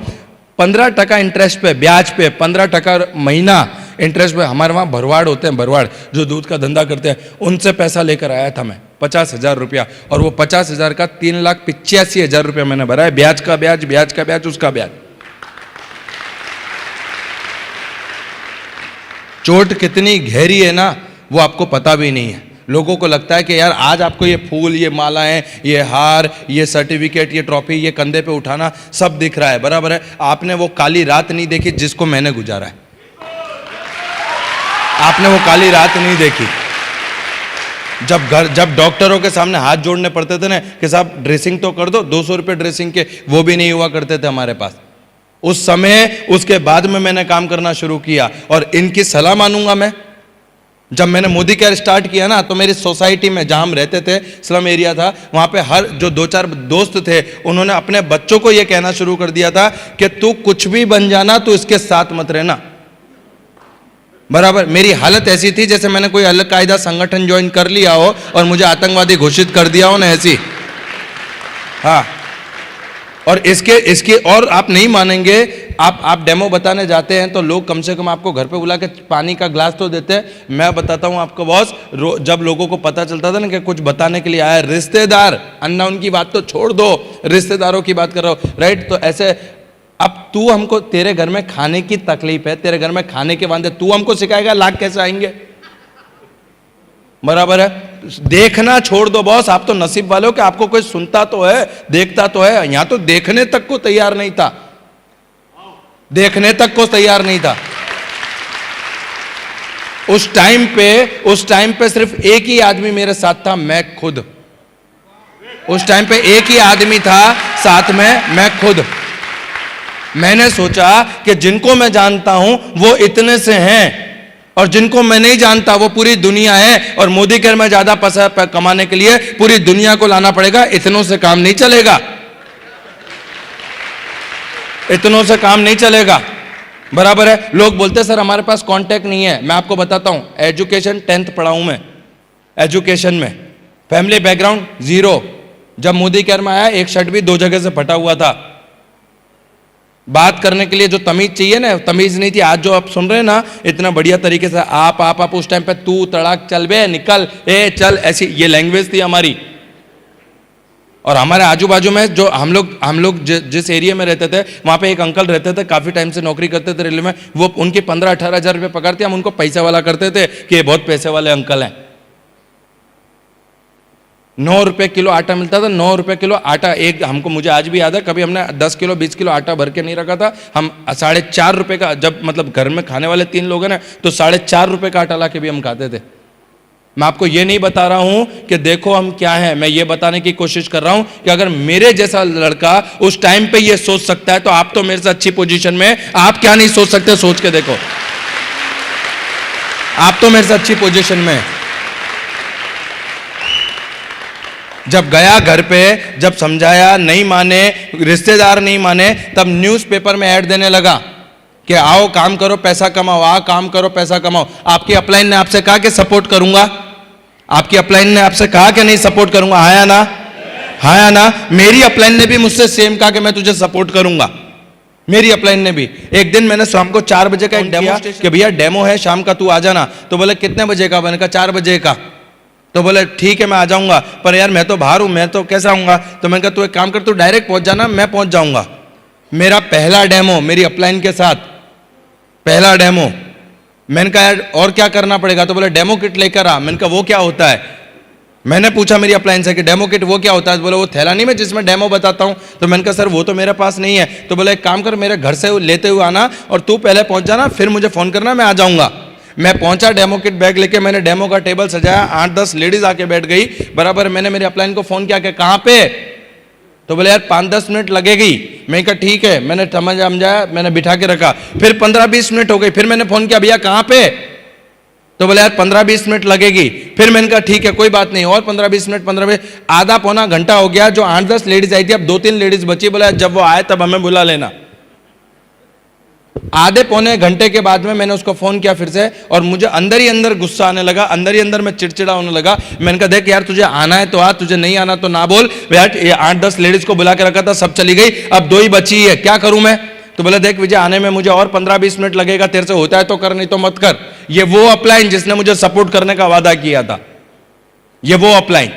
15% इंटरेस्ट पे, ब्याज पे, 15% महीना इंटरेस्ट पे। हमारे वहाँ भरवाड़ होते हैं, भरवाड़ जो दूध का धंधा करते हैं, उनसे पैसा लेकर आया था मैं, 50,000 रुपया। और वो 50,000 का 3,85,000 रुपया मैंने भरा है, ब्याज का ब्याज, ब्याज का ब्याज, उसका ब्याज। चोट कितनी गहरी है ना, वो आपको पता भी नहीं है। लोगों को लगता है कि यार आज आपको ये फूल, ये मालाएं, ये हार, ये सर्टिफिकेट, ये ट्रॉफी, ये कंधे पे उठाना सब दिख रहा है, बराबर है। आपने वो काली रात नहीं देखी जिसको मैंने गुजारा है। आपने वो काली रात नहीं देखी जब डॉक्टरों के सामने हाथ जोड़ने पड़ते थे ना कि साहब ड्रेसिंग तो कर दो, 200 रुपये ड्रेसिंग के, वो भी नहीं हुआ करते थे हमारे पास उस समय। उसके बाद में मैंने काम करना शुरू किया, और इनकी सलाह मानूंगा मैं। जब मैंने मोदी केयर स्टार्ट किया ना, तो मेरी सोसाइटी में जहां हम रहते थे, स्लम एरिया था, वहां पे हर जो 2-4 दोस्त थे, उन्होंने अपने बच्चों को यह कहना शुरू कर दिया था कि तू कुछ भी बन जाना, तू इसके साथ मत रहना, बराबर। मेरी हालत ऐसी थी जैसे मैंने कोई अल-कायदा संगठन ज्वाइन कर लिया हो और मुझे आतंकवादी घोषित कर दिया हो ना, ऐसी। हाँ, और इसके और आप नहीं मानेंगे, आप डेमो बताने जाते हैं तो लोग कम से कम आपको घर पे बुला के पानी का ग्लास तो देते हैं। मैं बताता हूं आपको बॉस, जब लोगों को पता चलता था ना कि कुछ बताने के लिए आया, रिश्तेदार, अन्ना उनकी बात तो छोड़ दो, रिश्तेदारों की बात कर रहा हूं, राइट। तो ऐसे, अब तू हमको, तेरे घर में खाने की तकलीफ है, तेरे घर में खाने के वादे, तू हमको सिखाएगा लाख कैसे आएंगे, बराबर है। देखना छोड़ दो बॉस, आप तो नसीब वाले हो कि आपको कोई सुनता तो है, देखता तो है। यहां तो देखने तक को तैयार नहीं था, देखने तक को तैयार नहीं था। उस टाइम पे सिर्फ एक ही आदमी मेरे साथ था, मैं खुद। उस टाइम पे एक ही आदमी था साथ में, मैं खुद। मैंने सोचा कि जिनको मैं जानता हूं वो इतने से हैं, और जिनको मैं नहीं जानता वो पूरी दुनिया है, और मोदी केयर में ज्यादा पैसा कमाने के लिए पूरी दुनिया को लाना पड़ेगा। इतनों से काम नहीं चलेगा, इतनों से काम नहीं चलेगा। बराबर है। लोग बोलते सर हमारे पास कांटेक्ट नहीं है। मैं आपको बताता हूं, एजुकेशन 10th पढ़ा हूं मैं, एजुकेशन में फैमिली बैकग्राउंड 0। जब मोदी केयर में आया, एक शर्ट भी 2 जगह से फटा हुआ था। बात करने के लिए जो तमीज चाहिए ना, तमीज नहीं थी। आज जो आप सुन रहे हैं ना इतना बढ़िया तरीके से, आप उस टाइम पे तू तड़ाक चल बे, निकल, ए चल, ऐसी ये लैंग्वेज थी हमारी। और हमारे आजू बाजू में जो हम लोग जिस एरिया में रहते थे, वहां पे एक अंकल रहते थे, काफी टाइम से नौकरी करते थे रेलवे में। वो उनकी 15-18 हजार रुपये पगार थी। हम उनको पैसे वाला करते थे कि ये बहुत पैसे वाले अंकल हैं। 9 रुपए किलो आटा मिलता था, 9 रुपए किलो आटा। एक हमको, मुझे आज भी याद है, कभी हमने 10 किलो 20 किलो आटा भर के नहीं रखा था। हम 4.5 रुपए का, जब मतलब घर में खाने वाले 3 लोग हैं ना, तो 4.5 रुपए का आटा ला के भी हम खाते थे। मैं आपको ये नहीं बता रहा हूं कि देखो हम क्या हैं, मैं ये बताने की कोशिश कर रहा हूं कि अगर मेरे जैसा लड़का उस टाइम पे ये सोच सकता है, तो आप तो मेरे से अच्छी पोजीशन में, आप क्या नहीं सोच सकते? सोच के देखो, आप तो मेरे से अच्छी पोजीशन में। जब गया घर पे, जब समझाया नहीं माने, रिश्तेदार नहीं माने, तब न्यूज़पेपर में ऐड देने लगा कि आओ काम करो पैसा कमाओ, आओ काम करो पैसा कमाओ। आपकी अपलाइन ने आपसे कहा कि सपोर्ट करूंगा? आपकी अपलाइन ने आपसे कहा कि नहीं सपोर्ट करूंगा? हाँ या ना? हाँ या ना? मेरी अपलाइन ने भी मुझसे सेम कहा कि मैं तुझे सपोर्ट करूंगा। मेरी अपलाइन ने भी। एक दिन मैंने शाम को 4 बजे का एक डेमो कि भैया डेमो है शाम का, तू आ जाना। तो बोले कितने बजे का? मैंने कहा 4 बजे का। तो बोले ठीक है मैं आ जाऊंगा, पर यार मैं तो बाहर हूं, मैं तो कैसे आऊंगा? तो मैंने कहा तू एक काम कर, तू डायरेक्ट पहुंच जाना, मैं पहुंच जाऊंगा। मेरा पहला डेमो मेरी अपलाइन के साथ, पहला डेमो। मैंने कहा यार और क्या करना पड़ेगा? तो बोले डेमो किट लेकर आ। मैंने कहा वो क्या होता है? मैंने पूछा मेरी अपलाइन से कि डेमो किट वो क्या होता है? बोले वो थैला नहीं मैं जिसमें डेमो बताता हूं। तो मैंने कहा सर वो तो मेरे पास नहीं है। तो बोले एक काम कर, मेरे घर से लेते हुए आना और तू पहले पहुंच जाना, फिर मुझे फोन करना, मैं आ जाऊंगा। मैं पहुंचा, डेमो किट बैग लेके मैंने डेमो का टेबल सजाया, 8-10 लेडीज आके बैठ गई बराबर। मैंने मेरी अपलाइन को फोन किया कि कहाँ पे? तो बोले यार 5-10 मिनट लगेगी। मैं कहा ठीक है, मैंने समझाया, मैंने बिठा के रखा। फिर 15-20 मिनट हो गई, फिर मैंने फोन किया भैया कहाँ पे? तो बोले यार 15-20 मिनट लगेगी। फिर मैंने कहा ठीक है कोई बात नहीं, और 15-20 मिनट, आधा पौना घंटा हो गया। जो 8-10 लेडीज आई थी, अब 2-3 लेडीज बची। बोला जब वो आए तब हमें बुला लेना। आधे पौने घंटे के बाद में मैंने उसको फोन किया फिर से, और मुझे अंदर ही अंदर गुस्सा आने लगा, अंदर ही अंदर मैं चिड़चिड़ा होने लगा। मैंने कहा देख यार तुझे आना है तो आ, तुझे नहीं आना तो ना बोल। यार ये 8-10 लेडीज को बुला के रखा था, सब चली गई, अब 2 ही बची है, क्या करूं मैं? तो बोला देख विजय आने में मुझे और 15-20 मिनट लगेगा, तेरे से होता है तो कर, नहीं तो मत कर। ये वो अपलाइन जिसने मुझे सपोर्ट करने का वादा किया था, ये वो अपलाइन।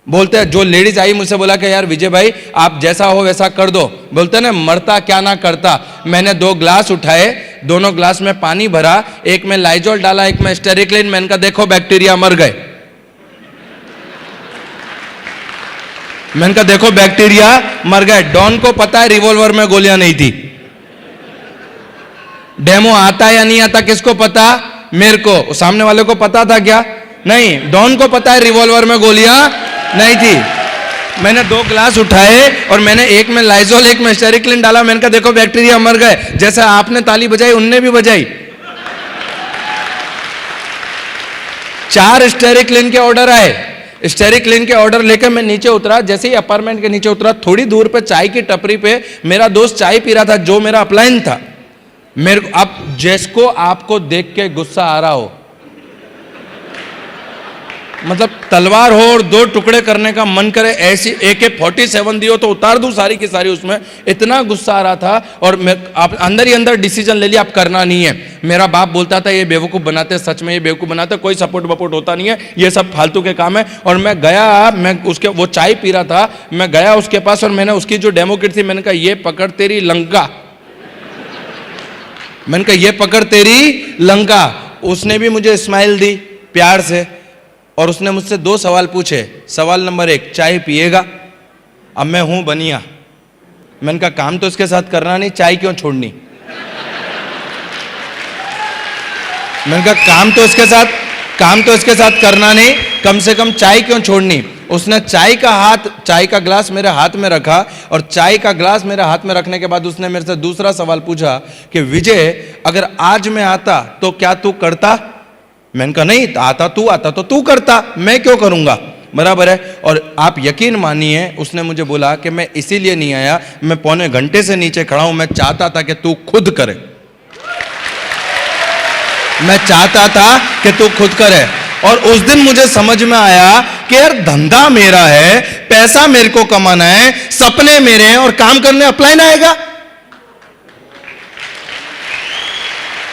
बोलते हैं जो लेडीज आई मुझसे बोला कि यार विजय भाई आप जैसा हो वैसा कर दो। बोलते ना मरता क्या ना करता। मैंने 2 ग्लास उठाए, दोनों ग्लास में पानी भरा, एक में लाइजोल डाला, एक में स्टेरिक्लिन। मैंने कहा देखो बैक्टीरिया मर गए। मैंने कहा देखो बैक्टीरिया मर गए। डॉन को पता है रिवॉल्वर में गोलियां नहीं थी। डेमो आता या नहीं आता किसको पता? मेरे को। सामने वाले को पता था क्या? नहीं। डॉन को पता है रिवॉल्वर में गोलियां नहीं थी। मैंने 2 ग्लास उठाए और मैंने एक में लाइजोल एक में स्टेरिक्लिन डाला। मैंने कहा देखो बैक्टीरिया मर गए। जैसे आपने ताली बजाई उनने भी बजाई। 4 स्टेरिक्लिन के ऑर्डर आए। स्टेरिक्लिन के ऑर्डर लेकर मैं नीचे उतरा। जैसे ही अपार्टमेंट के नीचे उतरा, थोड़ी दूर पे चाय की टपरी पे मेरा दोस्त चाय पी रहा था, जो मेरा अपलाइन था। मेरे अब जिसको आपको देख के गुस्सा आ रहा हो, मतलब तलवार हो और 2 टुकड़े करने का मन करे, ऐसी AK-47 दियो तो उतार दूं सारी की सारी उसमें। इतना गुस्सा आ रहा था। और मैं आप अंदर ही अंदर डिसीजन ले लिया, आप करना नहीं है। मेरा बाप बोलता था ये बेवकूफ़ बनाते, सच में ये बेवकूफ़ बनाते, कोई सपोर्ट वपोर्ट होता नहीं है, ये सब फालतू के काम है। और मैं गया, मैं उसके, वो चाय पी रहा था, मैं गया उसके पास और मैंने उसकी जो डेमो किट थी, मैंने कहा ये पकड़ तेरी लंका। मैंने कहा ये पकड़ तेरी लंका। उसने भी मुझे स्माइल दी प्यार से। और उसने मुझसे 2 सवाल पूछे। सवाल नंबर 1, चाय पिएगा? अब मैं हूं बनिया, मैंने कहा काम तो इसके साथ करना नहीं, चाय क्यों छोड़नी। मैंने कहा काम तो इसके साथ करना नहीं, कम से कम चाय क्यों छोड़नी। उसने चाय का ग्लास मेरे हाथ में रखा, और चाय का ग्लास मेरे हाथ में रखने के बाद उसने मेरे से दूसरा सवाल पूछा कि विजय, अगर आज मैं आता तो क्या तू करता? मैंने कहा नहीं, आता तो तू करता, मैं क्यों करूंगा, बराबर है। और आप यकीन मानिए, उसने मुझे बोला कि मैं इसीलिए नहीं आया, मैं पौने घंटे से नीचे खड़ा हूं, मैं चाहता था कि तू खुद करे, मैं चाहता था कि तू खुद करे। और उस दिन मुझे समझ में आया कि यार धंधा मेरा है, पैसा मेरे को कमाना है, सपने मेरे हैं, और काम करने अपलाइन आएगा।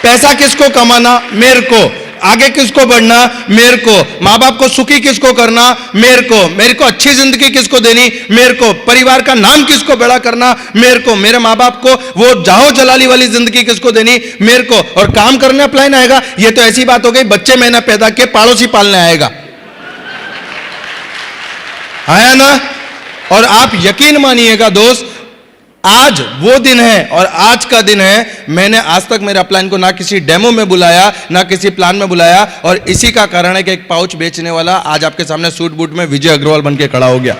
पैसा किसको कमाना? मेरे को। आगे किसको बढ़ना? मेरे को। माँ बाप को सुखी किसको करना? मेरे को अच्छी जिंदगी किसको देनी? मेरे को। परिवार का नाम किसको बड़ा करना? मेरे को। मेरे माँ बाप को वो जाहो जलाली वाली जिंदगी किसको देनी? मेरे को। और काम करने अपलाइन आएगा, ये तो ऐसी बात हो गई, बच्चे मैंने पैदा किए, पड़ोसी पालने आएगा, आया ना। और आप यकीन मानिएगा दोस्त, आज वो दिन है और आज का दिन है, मैंने आज तक मेरे अपलाइन को ना किसी डेमो में बुलाया, ना किसी प्लान में बुलाया, और इसी का कारण है कि एक पाउच बेचने वाला आज आपके सामने सूट बूट में विजय अग्रवाल बन के खड़ा हो गया।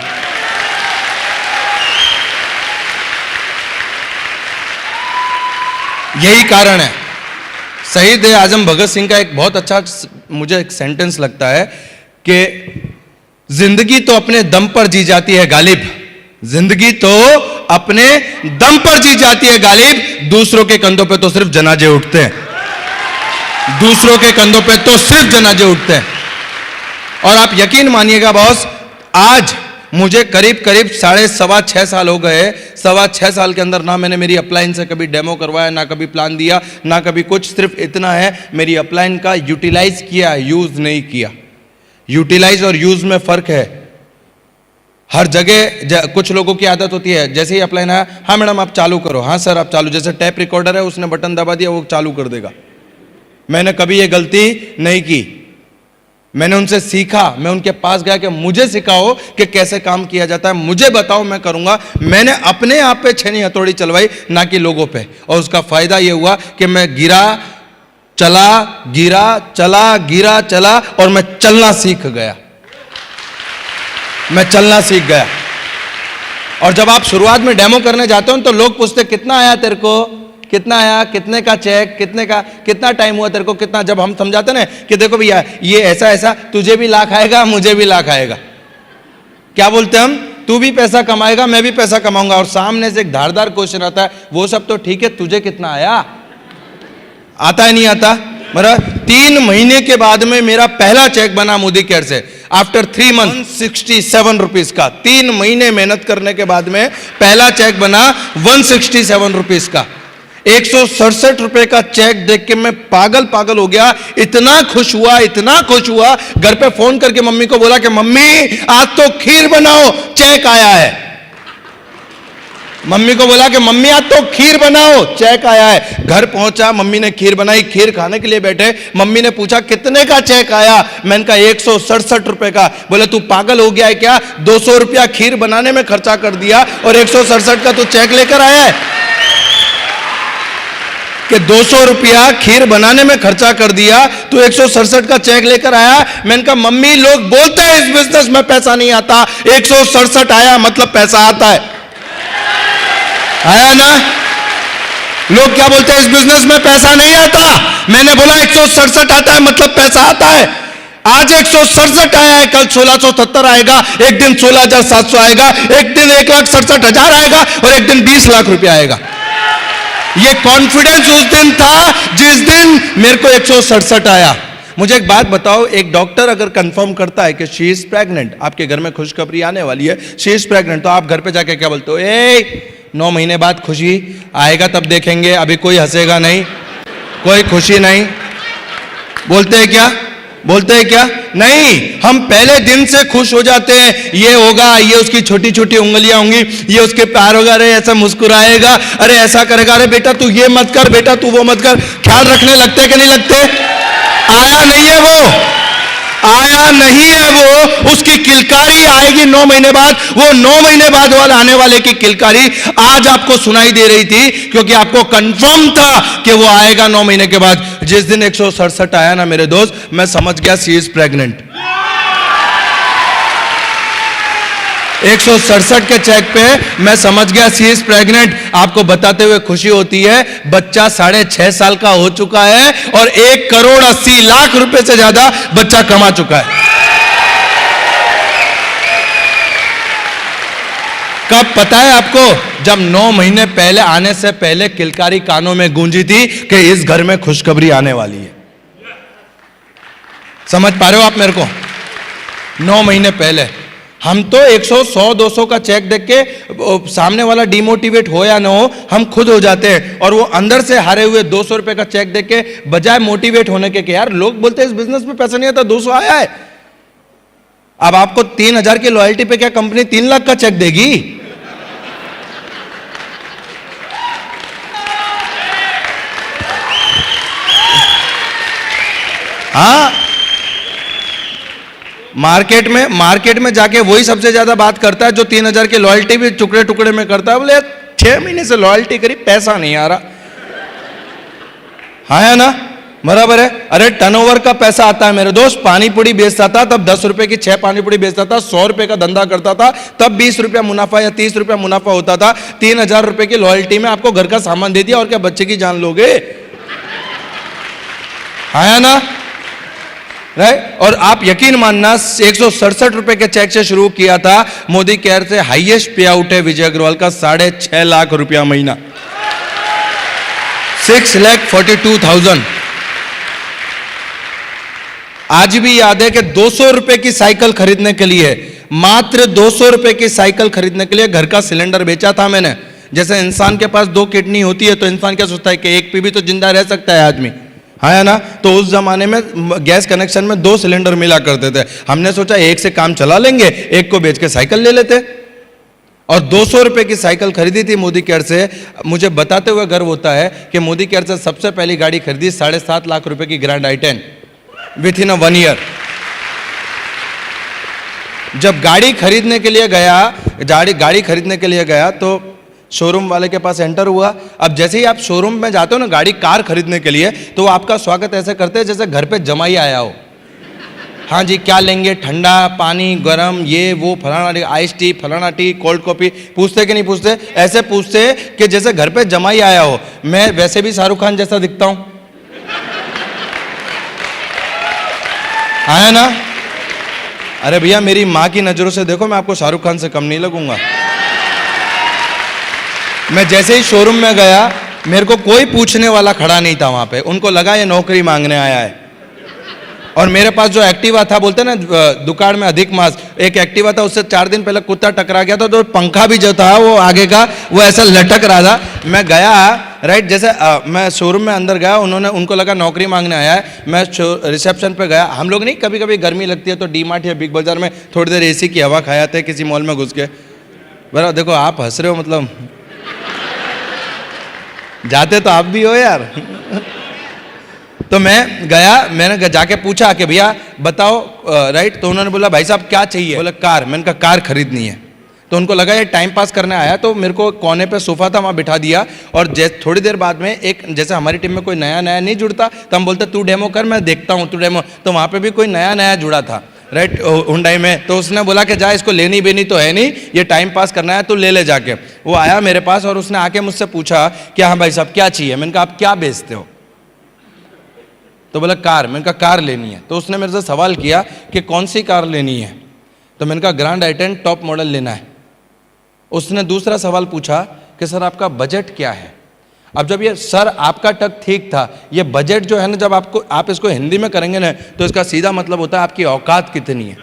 यही कारण है। शहीद आजम भगत सिंह का एक बहुत अच्छा मुझे एक सेंटेंस लगता है कि जिंदगी तो अपने दम पर जी जाती है गालिब, जिंदगी तो अपने दम पर जी जाती है गालिब, दूसरों के कंधों पे तो सिर्फ जनाजे उठते हैं, दूसरों के कंधों पे तो सिर्फ जनाजे उठते हैं। और आप यकीन मानिएगा बॉस, आज मुझे करीब 6.25 साल हो गए। 6.25 साल के अंदर ना मैंने मेरी अपलाइन से कभी डेमो करवाया, ना कभी प्लान दिया, ना कभी कुछ। सिर्फ इतना है, मेरी अपलाइन का यूटिलाइज किया, यूज नहीं किया। यूटिलाइज और यूज में फर्क है। हर जगह कुछ लोगों की आदत होती है, जैसे ही अपलाइन आया, हाँ मैडम आप चालू करो, हाँ सर आप चालू, जैसे टैप रिकॉर्डर है, उसने बटन दबा दिया, वो चालू कर देगा। मैंने कभी ये गलती नहीं की। मैंने उनसे सीखा, मैं उनके पास गया कि मुझे सिखाओ कि कैसे काम किया जाता है, मुझे बताओ, मैं करूंगा। मैंने अपने आप पे छेनी हथौड़ी चलवाई, ना कि लोगों पे। और उसका फायदा ये हुआ कि मैं गिरा चला और मैं चलना सीख गया, मैं चलना सीख गया। और जब आप शुरुआत में डेमो करने जाते हो तो लोग पूछते कितना आया तेरे को, कितना आया, कितने का चेक, कितना टाइम हुआ तेरे को, कितना। जब हम समझाते ना कि देखो भैया ये ऐसा ऐसा, तुझे भी लाख आएगा, मुझे भी लाख आएगा, क्या बोलते हम, तू भी पैसा कमाएगा, मैं भी पैसा कमाऊंगा। और सामने से एक धारदार क्वेश्चन आता है, वो सब तो ठीक है, तुझे कितना आया? आता है नहीं आता? मेरा 3 महीने के बाद में मेरा पहला चेक बना मोदी केयर से, आफ्टर 3 मंथ 167 रुपीज का। 3 महीने मेहनत करने के बाद में पहला चेक बना 167 रुपीज का। 167 रुपए का चेक देख के मैं पागल हो गया। इतना खुश हुआ, घर पे फोन करके मम्मी को बोला कि मम्मी आज तो खीर बनाओ, चेक आया है। मम्मी को बोला कि मम्मी आज तो खीर बनाओ, चेक आया है। घर पहुंचा, मम्मी ने खीर बनाई, खीर खाने के लिए बैठे। मम्मी ने पूछा कितने का चेक आया? मैंने कहा 167 रुपए का। बोले तू पागल हो गया है क्या? 200 रुपया खीर बनाने में खर्चा कर दिया और 167 का तू चेक लेकर आया है? कि 200 रुपया खीर बनाने में खर्चा कर दिया, तू 167 का चेक लेकर आया। मैंने कहा मम्मी लोग बोलते हैं इस बिजनेस में पैसा नहीं आता, 167 आया मतलब पैसा आता है, आया ना? लोग क्या बोलते हैं इस बिजनेस में पैसा नहीं आता, मैंने बोला 167 आता है मतलब पैसा आता है। आज 167 आया है, कल 1670 आएगा, एक दिन 16,700 आएगा, एक दिन 1,67,000 आएगा और एक दिन 20 लाख रुपया आएगा। ये कॉन्फिडेंस उस दिन था जिस दिन मेरे को 167 आया। मुझे एक बात बताओ, एक डॉक्टर अगर कंफर्म करता है कि शी इज प्रेग्नेंट, आपके घर में खुशखबरी आने वाली है, शी इज प्रेग्नेंट, तो आप घर पे जाके क्या बोलते हो? 9 महीने बाद खुशी आएगा तब देखेंगे, अभी कोई हंसेगा नहीं, कोई खुशी नहीं। बोलते हैं क्या? नहीं, हम पहले दिन से खुश हो जाते हैं। ये होगा, ये उसकी छोटी छोटी उंगलियां होंगी, ये उसके पैर होगा, अरे ऐसा मुस्कुराएगा, अरे ऐसा करेगा, अरे बेटा तू ये मत कर, बेटा तू वो मत कर। ख्याल रखने लगते कि नहीं लगते? आया नहीं है वो, आया नहीं है वो, उसकी किलकारी आएगी 9 महीने बाद। वो 9 महीने बाद वाला आने वाले की किलकारी आज आपको सुनाई दे रही थी, क्योंकि आपको कंफर्म था कि वो आएगा 9 महीने के बाद। जिस दिन 167 आया ना मेरे दोस्त, मैं समझ गया सी इज प्रेग्नेंट। 167 के चेक पे मैं समझ गया सी इज प्रेग्नेंट। आपको बताते हुए खुशी होती है, बच्चा 6.5 साल का हो चुका है और 1,80,00,000 रुपए से ज्यादा बच्चा कमा चुका है। कब पता है आपको? जब 9 महीने पहले आने से पहले किलकारी कानों में गूंजी थी कि इस घर में खुशखबरी आने वाली है। समझ पा रहे हो आप मेरे को? 9 महीने पहले हम तो 100, 100, 200 का चेक देख के सामने वाला डिमोटिवेट हो या ना हो, हम खुद हो जाते हैं। और वो अंदर से हारे हुए 200 रुपए का चेक देख के बजाय मोटिवेट होने के यार लोग बोलते हैं इस बिजनेस में पैसा नहीं आता, 200 आया है। अब आपको 3,000 की लॉयल्टी पे क्या कंपनी 3 लाख का चेक देगी? हाँ, मार्केट में जाके वही सबसे ज्यादा बात करता है जो 3,000 की लॉयल्टी भी टुकड़े टुकड़े में करता है। बोले 6 महीने से लॉयल्टी करी, पैसा नहीं आ रहा। हाँ है ना, बराबर है। अरे टर्नओवर का पैसा आता है मेरे दोस्त। पानी पूरी बेचता था तब 10 रुपए की 6 पानी पूरी बेचता था, 100 रुपए का धंधा करता था तब 20 रुपया मुनाफा या 30 रुपया मुनाफा होता था। 3,000 रुपए की लॉयल्टी में आपको घर का सामान दे दिया और क्या बच्चे की जान लोगे? हाँ है ना, राइट। और आप यकीन मानना 167 रुपए के चेक से शुरू किया था। मोदी केयर से हाईएस्ट पे आउट है विजय अग्रवाल का 6.5 लाख रुपया महीना, 6,42,000। आज भी याद है कि 200 रुपए की साइकिल खरीदने के लिए, मात्र 200 रुपए की साइकिल खरीदने के लिए घर का सिलेंडर बेचा था मैंने। जैसे इंसान के पास 2 किडनी होती है तो इंसान क्या सोचता है कि एक पे भी तो जिंदा रह सकता है आदमी, है ना। तो उस जमाने में गैस कनेक्शन में 2 सिलेंडर मिला करते थे। हमने सोचा एक से काम चला लेंगे, एक को बेच के साइकिल ले लेते, और 200 रुपए की साइकिल खरीदी थी मोदी केयर से। मुझे बताते हुए गर्व होता है कि मोदी केयर से सबसे पहली गाड़ी खरीदी 7.5 लाख रुपए की grand i10 with in 1 year. जब गाड़ी खरीदने के लिए गया तो शोरूम वाले के पास एंटर हुआ। अब जैसे ही आप शोरूम में जाते हो ना गाड़ी कार खरीदने के लिए, तो वो आपका स्वागत ऐसे करते हैं जैसे घर पे जमाई आया हो। हाँ जी, क्या लेंगे? ठंडा पानी, गरम, ये वो, फलाना आइस टी, फलाना टी, कोल्ड कॉफी। पूछते कि नहीं पूछते? ऐसे पूछते कि जैसे घर पे जमाई आया हो। मैं वैसे भी शाहरुख खान जैसा दिखता हूं, है ना। अरे भैया मेरी माँ की नजरों से देखो, मैं आपको शाहरुख खान से कम नहीं लगूंगा। मैं जैसे ही शोरूम में गया, मेरे को कोई पूछने वाला खड़ा नहीं था वहां पे। उनको लगा ये नौकरी मांगने आया है। और मेरे पास जो एक्टिवा था, बोलते ना दुकान में अधिक मांस, एक एक्टिवा था, उससे 4 दिन पहले कुत्ता टकरा गया था, तो पंखा भी जो था वो आगे का वो ऐसा लटक रहा था। मैं गया, राइट, जैसे मैं शोरूम में अंदर गया, उनको लगा नौकरी मांगने आया है। मैं रिसेप्शन पे गया। हम लोग नहीं, कभी कभी गर्मी लगती है तो डी मार्ट या बिग बाजार में थोड़ी देर एसी की हवा खाए आते हैं किसी मॉल में घुस के। बराबर, देखो आप हंस रहे हो, मतलब जाते तो आप भी हो यार। तो मैं गया, मैंने जाके पूछा कि भैया बताओ, राइट। तो उन्होंने बोला भाई साहब क्या चाहिए? बोला कार। मैंने कहा कार खरीदनी है। तो उनको लगा ये टाइम पास करने आया, तो मेरे को कोने पे सोफा था वहाँ बिठा दिया। और थोड़ी देर बाद में एक, जैसे हमारी टीम में कोई नया नहीं जुड़ता तो हम बोलते तू डेमो कर, मैं देखता हूँ, तू डेमो। तो वहाँ पे भी कोई नया जुड़ा था, राइट, हुंडई में। तो उसने बोला कि जा, इसको लेनी बेनी तो है नहीं, ये टाइम पास करना है, तू ले जाके। वो आया मेरे पास और उसने आके मुझसे पूछा कि हाँ भाई साहब क्या चाहिए? मैंने कहा आप क्या बेचते हो? तो बोला कार। मैंने कहा कार लेनी है। तो उसने मेरे से सवाल किया कि कौन सी कार लेनी है? तो मैंने कहा ग्रैंड i10 टॉप मॉडल लेना है। उसने दूसरा सवाल पूछा कि सर आपका बजट क्या है? अब जब ये सर आपका टक ठीक था, ये बजट जो है ना, जब आप इसको हिंदी में करेंगे ना तो इसका सीधा मतलब होता है आपकी औकात कितनी है।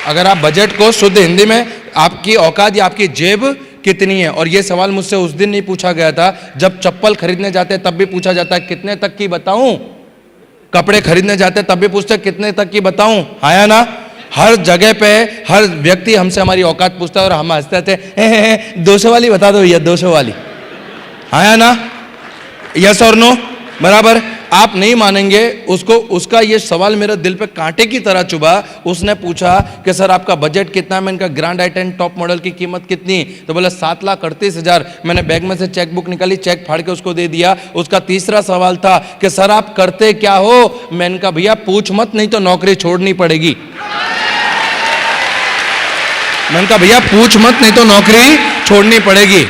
अगर आप बजट को शुद्ध हिंदी में, आपकी औकात या आपकी जेब कितनी है। और ये सवाल मुझसे उस दिन नहीं पूछा गया था, जब चप्पल खरीदने जाते तब भी पूछा जाता है कितने तक की बताऊं। कपड़े खरीदने जाते तब भी पूछते कितने तक की बताऊं, आया ना। हर जगह पे हर व्यक्ति हमसे हमारी औकात पूछता है और हम हंसते थे, 200 वाली बता दो भैया, 200 वाली, आया ना। यस और नो, बराबर। आप नहीं मानेंगे, उसको उसका ये सवाल मेरे दिल पे कांटे की तरह चुभा। उसने पूछा कि सर आपका बजट कितना है? मैंने कहा ग्रैंड आई10 टॉप मॉडल की कीमत कितनी? तो बोला 7,38,000। मैंने बैग में से चेक बुक निकाली, चेक फाड़ के उसको दे दिया। उसका तीसरा सवाल था कि सर आप करते क्या हो? मैंने कहा भैया पूछ मत, नहीं तो नौकरी छोड़नी पड़ेगी। मैंने कहा भैया पूछ मत, नहीं तो नौकरी छोड़नी पड़ेगी।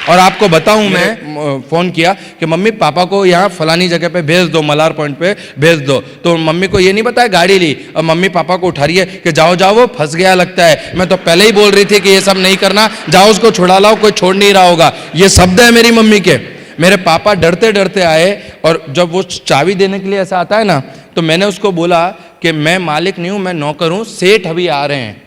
और आपको बताऊं, मैं फोन किया कि मम्मी पापा को यहाँ फलानी जगह पे भेज दो, मलार पॉइंट पे भेज दो। तो मम्मी को ये नहीं बताया, गाड़ी ली और मम्मी पापा को उठा रही है कि जाओ जाओ वो फंस गया लगता है। मैं तो पहले ही बोल रही थी कि ये सब नहीं करना, जाओ उसको छुड़ा लाओ, कोई छोड़ नहीं रहा होगा। ये शब्द है मेरी मम्मी के। मेरे पापा डरते डरते आए और जब वो चाबी देने के लिए ऐसा आता है ना, तो मैंने उसको बोला कि मैं मालिक नहीं हूं, मैं नौकर हूं, सेठ अभी आ रहे हैं।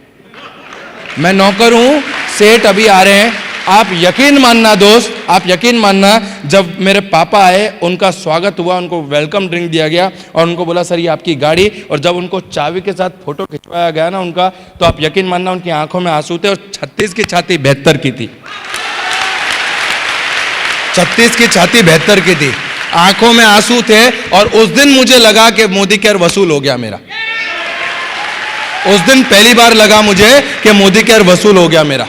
मैं नौकर हूं, सेठ अभी आ रहे हैं। आप यकीन मानना दोस्त, आप यकीन मानना, जब मेरे पापा आए उनका स्वागत हुआ, उनको वेलकम ड्रिंक दिया गया और उनको बोला सर ये आपकी गाड़ी। और जब उनको चाबी के साथ फोटो खिंचवाया गया ना उनका, तो आप यकीन मानना उनकी आंखों में आंसू थे। और 36 की छाती 72 की थी। 36 की छाती 72 की थी, आंखों में आंसू थे। और उस दिन मुझे लगा कि मोदी केयर वसूल हो गया मेरा। उस दिन पहली बार लगा मुझे कि मोदी केयर वसूल हो गया मेरा।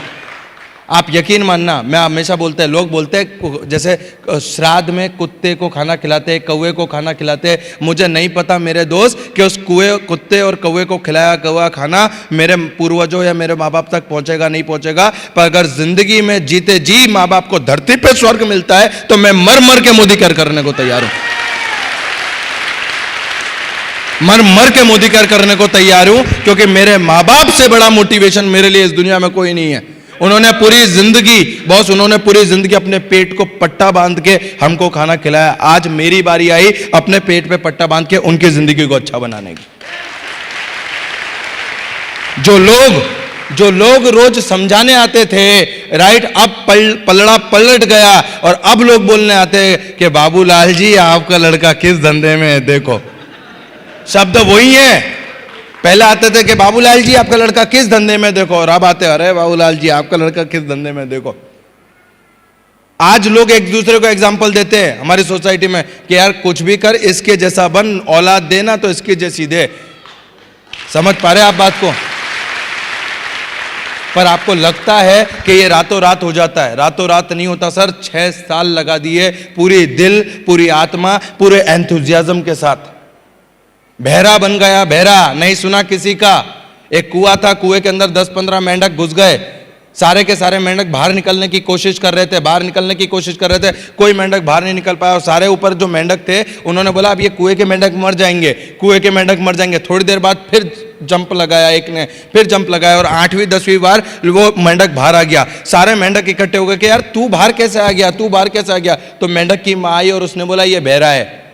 आप यकीन मानना, मैं हमेशा बोलते हैं, लोग बोलते हैं जैसे श्राद्ध में कुत्ते को खाना खिलाते, कौवे को खाना खिलाते। मुझे नहीं पता मेरे दोस्त कि उस कुत्ते और कौवे को खिलाया कौवा खाना मेरे पूर्वजों या मेरे माँ बाप तक पहुंचेगा नहीं पहुंचेगा। पर अगर जिंदगी में जीते जी माँ बाप को धरती पे स्वर्ग मिलता है तो मैं मर मर के मोदी केयर करने को तैयार हूं। मर मर के मोदी केयर करने को तैयार हूं, क्योंकि मेरे माँ बाप से बड़ा मोटिवेशन मेरे लिए इस दुनिया में कोई नहीं है। उन्होंने पूरी जिंदगी, बॉस, उन्होंने पूरी जिंदगी अपने पेट को पट्टा बांध के हमको खाना खिलाया। आज मेरी बारी आई अपने पेट पे पट्टा बांध के उनकी जिंदगी को अच्छा बनाने की। जो लोग रोज समझाने आते थे, राइट, अब पलड़ा पलट गया और अब लोग बोलने आते हैं कि बाबूलाल जी आपका लड़का किस धंधे में है। देखो शब्द वही है। पहले आते थे कि बाबूलाल जी आपका लड़का किस धंधे में देखो, और अब आते अरे बाबूलाल जी आपका लड़का किस धंधे में देखो। आज लोग एक दूसरे को एग्जाम्पल देते हैं हमारी सोसाइटी में कि यार कुछ भी कर, इसके जैसा बन, औलाद देना तो इसकी जैसी दे। समझ पा रहे आप बात को? पर आपको लगता है कि ये रातों रात हो जाता है। रातों रात नहीं होता सर। 6 साल लगा दिए, पूरी दिल, पूरी आत्मा, पूरे एंथुजियाज्म के साथ। बहरा बन गया, बहरा, नहीं सुना किसी का। एक कुआं था, कुएं के अंदर 10-15 मेंढक घुस गए। सारे के सारे मेंढक बाहर निकलने की कोशिश कर रहे थे, कोई मेंढक बाहर नहीं निकल पाया। और सारे ऊपर जो मेंढक थे उन्होंने बोला अब ये कुएं के मेंढक मर जाएंगे। थोड़ी देर बाद फिर जंप लगाया, एक ने फिर जंप लगाया और 8वीं 10वीं बार वो मेंढक बाहर आ गया। सारे मेंढक इकट्ठे हो गए कि यार तू बाहर कैसे आ गया? तो मेंढक की माँ आई और उसने बोला ये बहरा है।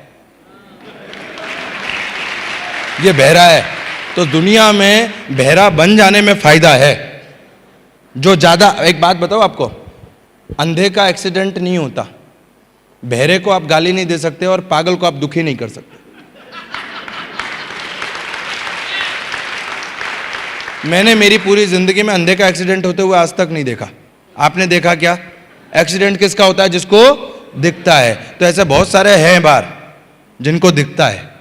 तो दुनिया में बहरा बन जाने में फायदा है। जो ज्यादा, एक बात बताओ आपको, अंधे का एक्सीडेंट नहीं होता, बहरे को आप गाली नहीं दे सकते और पागल को आप दुखी नहीं कर सकते। मैंने मेरी पूरी जिंदगी में अंधे का एक्सीडेंट होते हुए आज तक नहीं देखा। आपने देखा क्या? एक्सीडेंट किसका होता है? जिसको दिखता है। तो ऐसे बहुत सारे हैं बार जिनको दिखता है,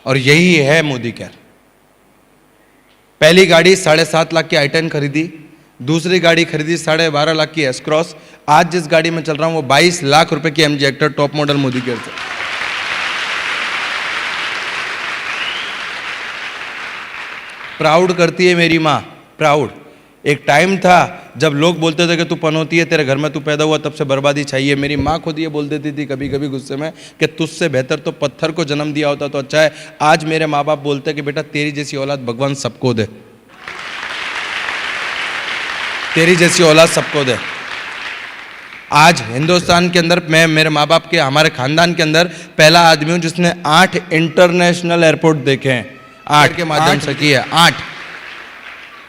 और यही है मोदी केयर। पहली गाड़ी 7.5 लाख की आई10 खरीदी, दूसरी गाड़ी खरीदी 12.5 लाख की एस क्रॉस। आज जिस गाड़ी में चल रहा हूं वो 22 लाख रुपए की MG Hector top model Modi care से। प्राउड करती है मेरी माँ, प्राउड। एक टाइम था जब लोग बोलते थे कि तू पनौती है, तेरे घर में तू पैदा हुआ तब से बर्बादी चाहिए। मेरी माँ खुद ये बोल देती थी कभी कभी गुस्से में कि तुझसे बेहतर तो पत्थर को जन्म दिया होता तो अच्छा है। आज मेरे माँ बाप बोलते हैं कि बेटा तेरी जैसी औलाद भगवान सबको दे, तेरी जैसी औलाद सबको दे। आज हिंदुस्तान के अंदर मैं, मेरे माँ बाप के, हमारे खानदान के अंदर पहला आदमी हूँ जिसने 8 इंटरनेशनल एयरपोर्ट देखे हैं, 8 के माध्यम से किए। 8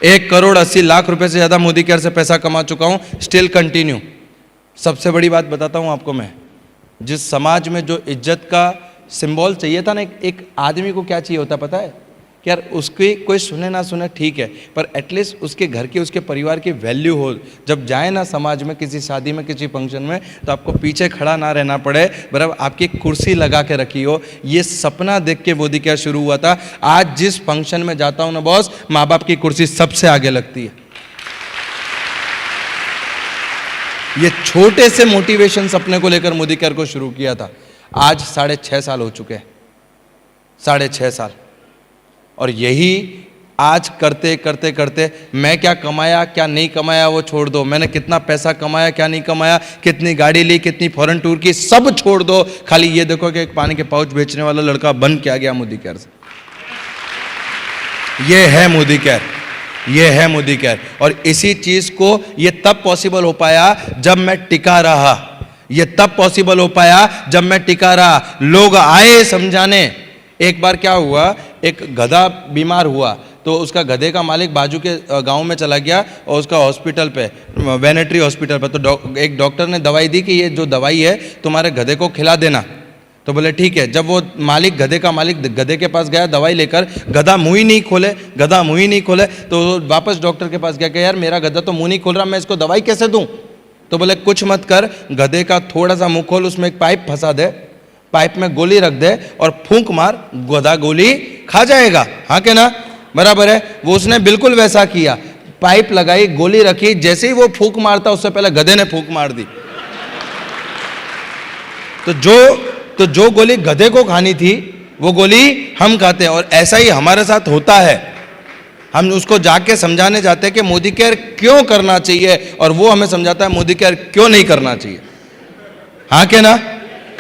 1,80,00,000 रुपए से ज्यादा मोदी केयर से पैसा कमा चुका हूं, स्टिल कंटिन्यू। सबसे बड़ी बात बताता हूं आपको मैं, जिस समाज में जो इज्जत का सिंबल चाहिए था ना, एक आदमी को क्या चाहिए होता पता है? कि यार उसकी कोई सुने ना सुने ठीक है, पर एटलीस्ट उसके घर की, उसके परिवार की वैल्यू हो। जब जाए ना समाज में, किसी शादी में, किसी फंक्शन में, तो आपको पीछे खड़ा ना रहना पड़े, बराबर आपकी कुर्सी लगा के रखी हो। ये सपना देख के मोदी केयर शुरू हुआ था। आज जिस फंक्शन में जाता हूं ना बॉस, माँ बाप की कुर्सी सबसे आगे लगती है। ये छोटे से मोटिवेशन अपने को लेकर मोदी केयर को शुरू किया था। आज 6.5 साल हो चुके हैं, 6.5 साल। और यही आज करते करते करते मैं क्या कमाया क्या नहीं कमाया वो छोड़ दो, मैंने कितना पैसा कमाया क्या नहीं कमाया, कितनी गाड़ी ली, कितनी फॉरेन टूर की, सब छोड़ दो। खाली ये देखो कि एक पानी के पाउच बेचने वाला लड़का बन क्या गया मोदी केयर से। ये है मोदी केयर, ये है मोदी केयर। और इसी चीज को ये तब पॉसिबल हो पाया जब मैं टिका रहा। ये तब पॉसिबल हो पाया जब मैं टिका रहा। लोग आए समझाने। एक बार क्या हुआ, एक गधा बीमार हुआ तो उसका गधे का मालिक बाजू के गांव में चला गया और उसका हॉस्पिटल पे, वेनेटरी हॉस्पिटल पे, तो एक डॉक्टर ने दवाई दी कि ये जो दवाई है तुम्हारे गधे को खिला देना। तो बोले ठीक है। जब वो मालिक, गधे का मालिक गधे के पास गया दवाई लेकर, गधा मुंह ही नहीं खोले, तो वापस डॉक्टर के पास गया कि यार मेरा गधा तो मुंह नहीं खोल रहा, मैं इसको दवाई कैसे दूं? तो बोले कुछ मत कर, गधे का थोड़ा सा मुंह खोल, उसमें एक पाइप फंसा दे, पाइप में गोली रख दे और फूंक मार, गधा गोली खा जाएगा। हाँ के ना, बराबर है। वो उसने बिल्कुल वैसा किया, पाइप लगाई, गोली रखी, जैसे ही वो फूंक मारता उससे पहले गधे ने फूंक मार दी। तो जो गोली गधे को खानी थी वो गोली हम खाते हैं। और ऐसा ही हमारे साथ होता है। हम उसको जाके समझाने जाते हैं कि मोदी केयर क्यों करना चाहिए, और वो हमें समझाता है मोदी केयर क्यों नहीं करना चाहिए। हाँ के ना,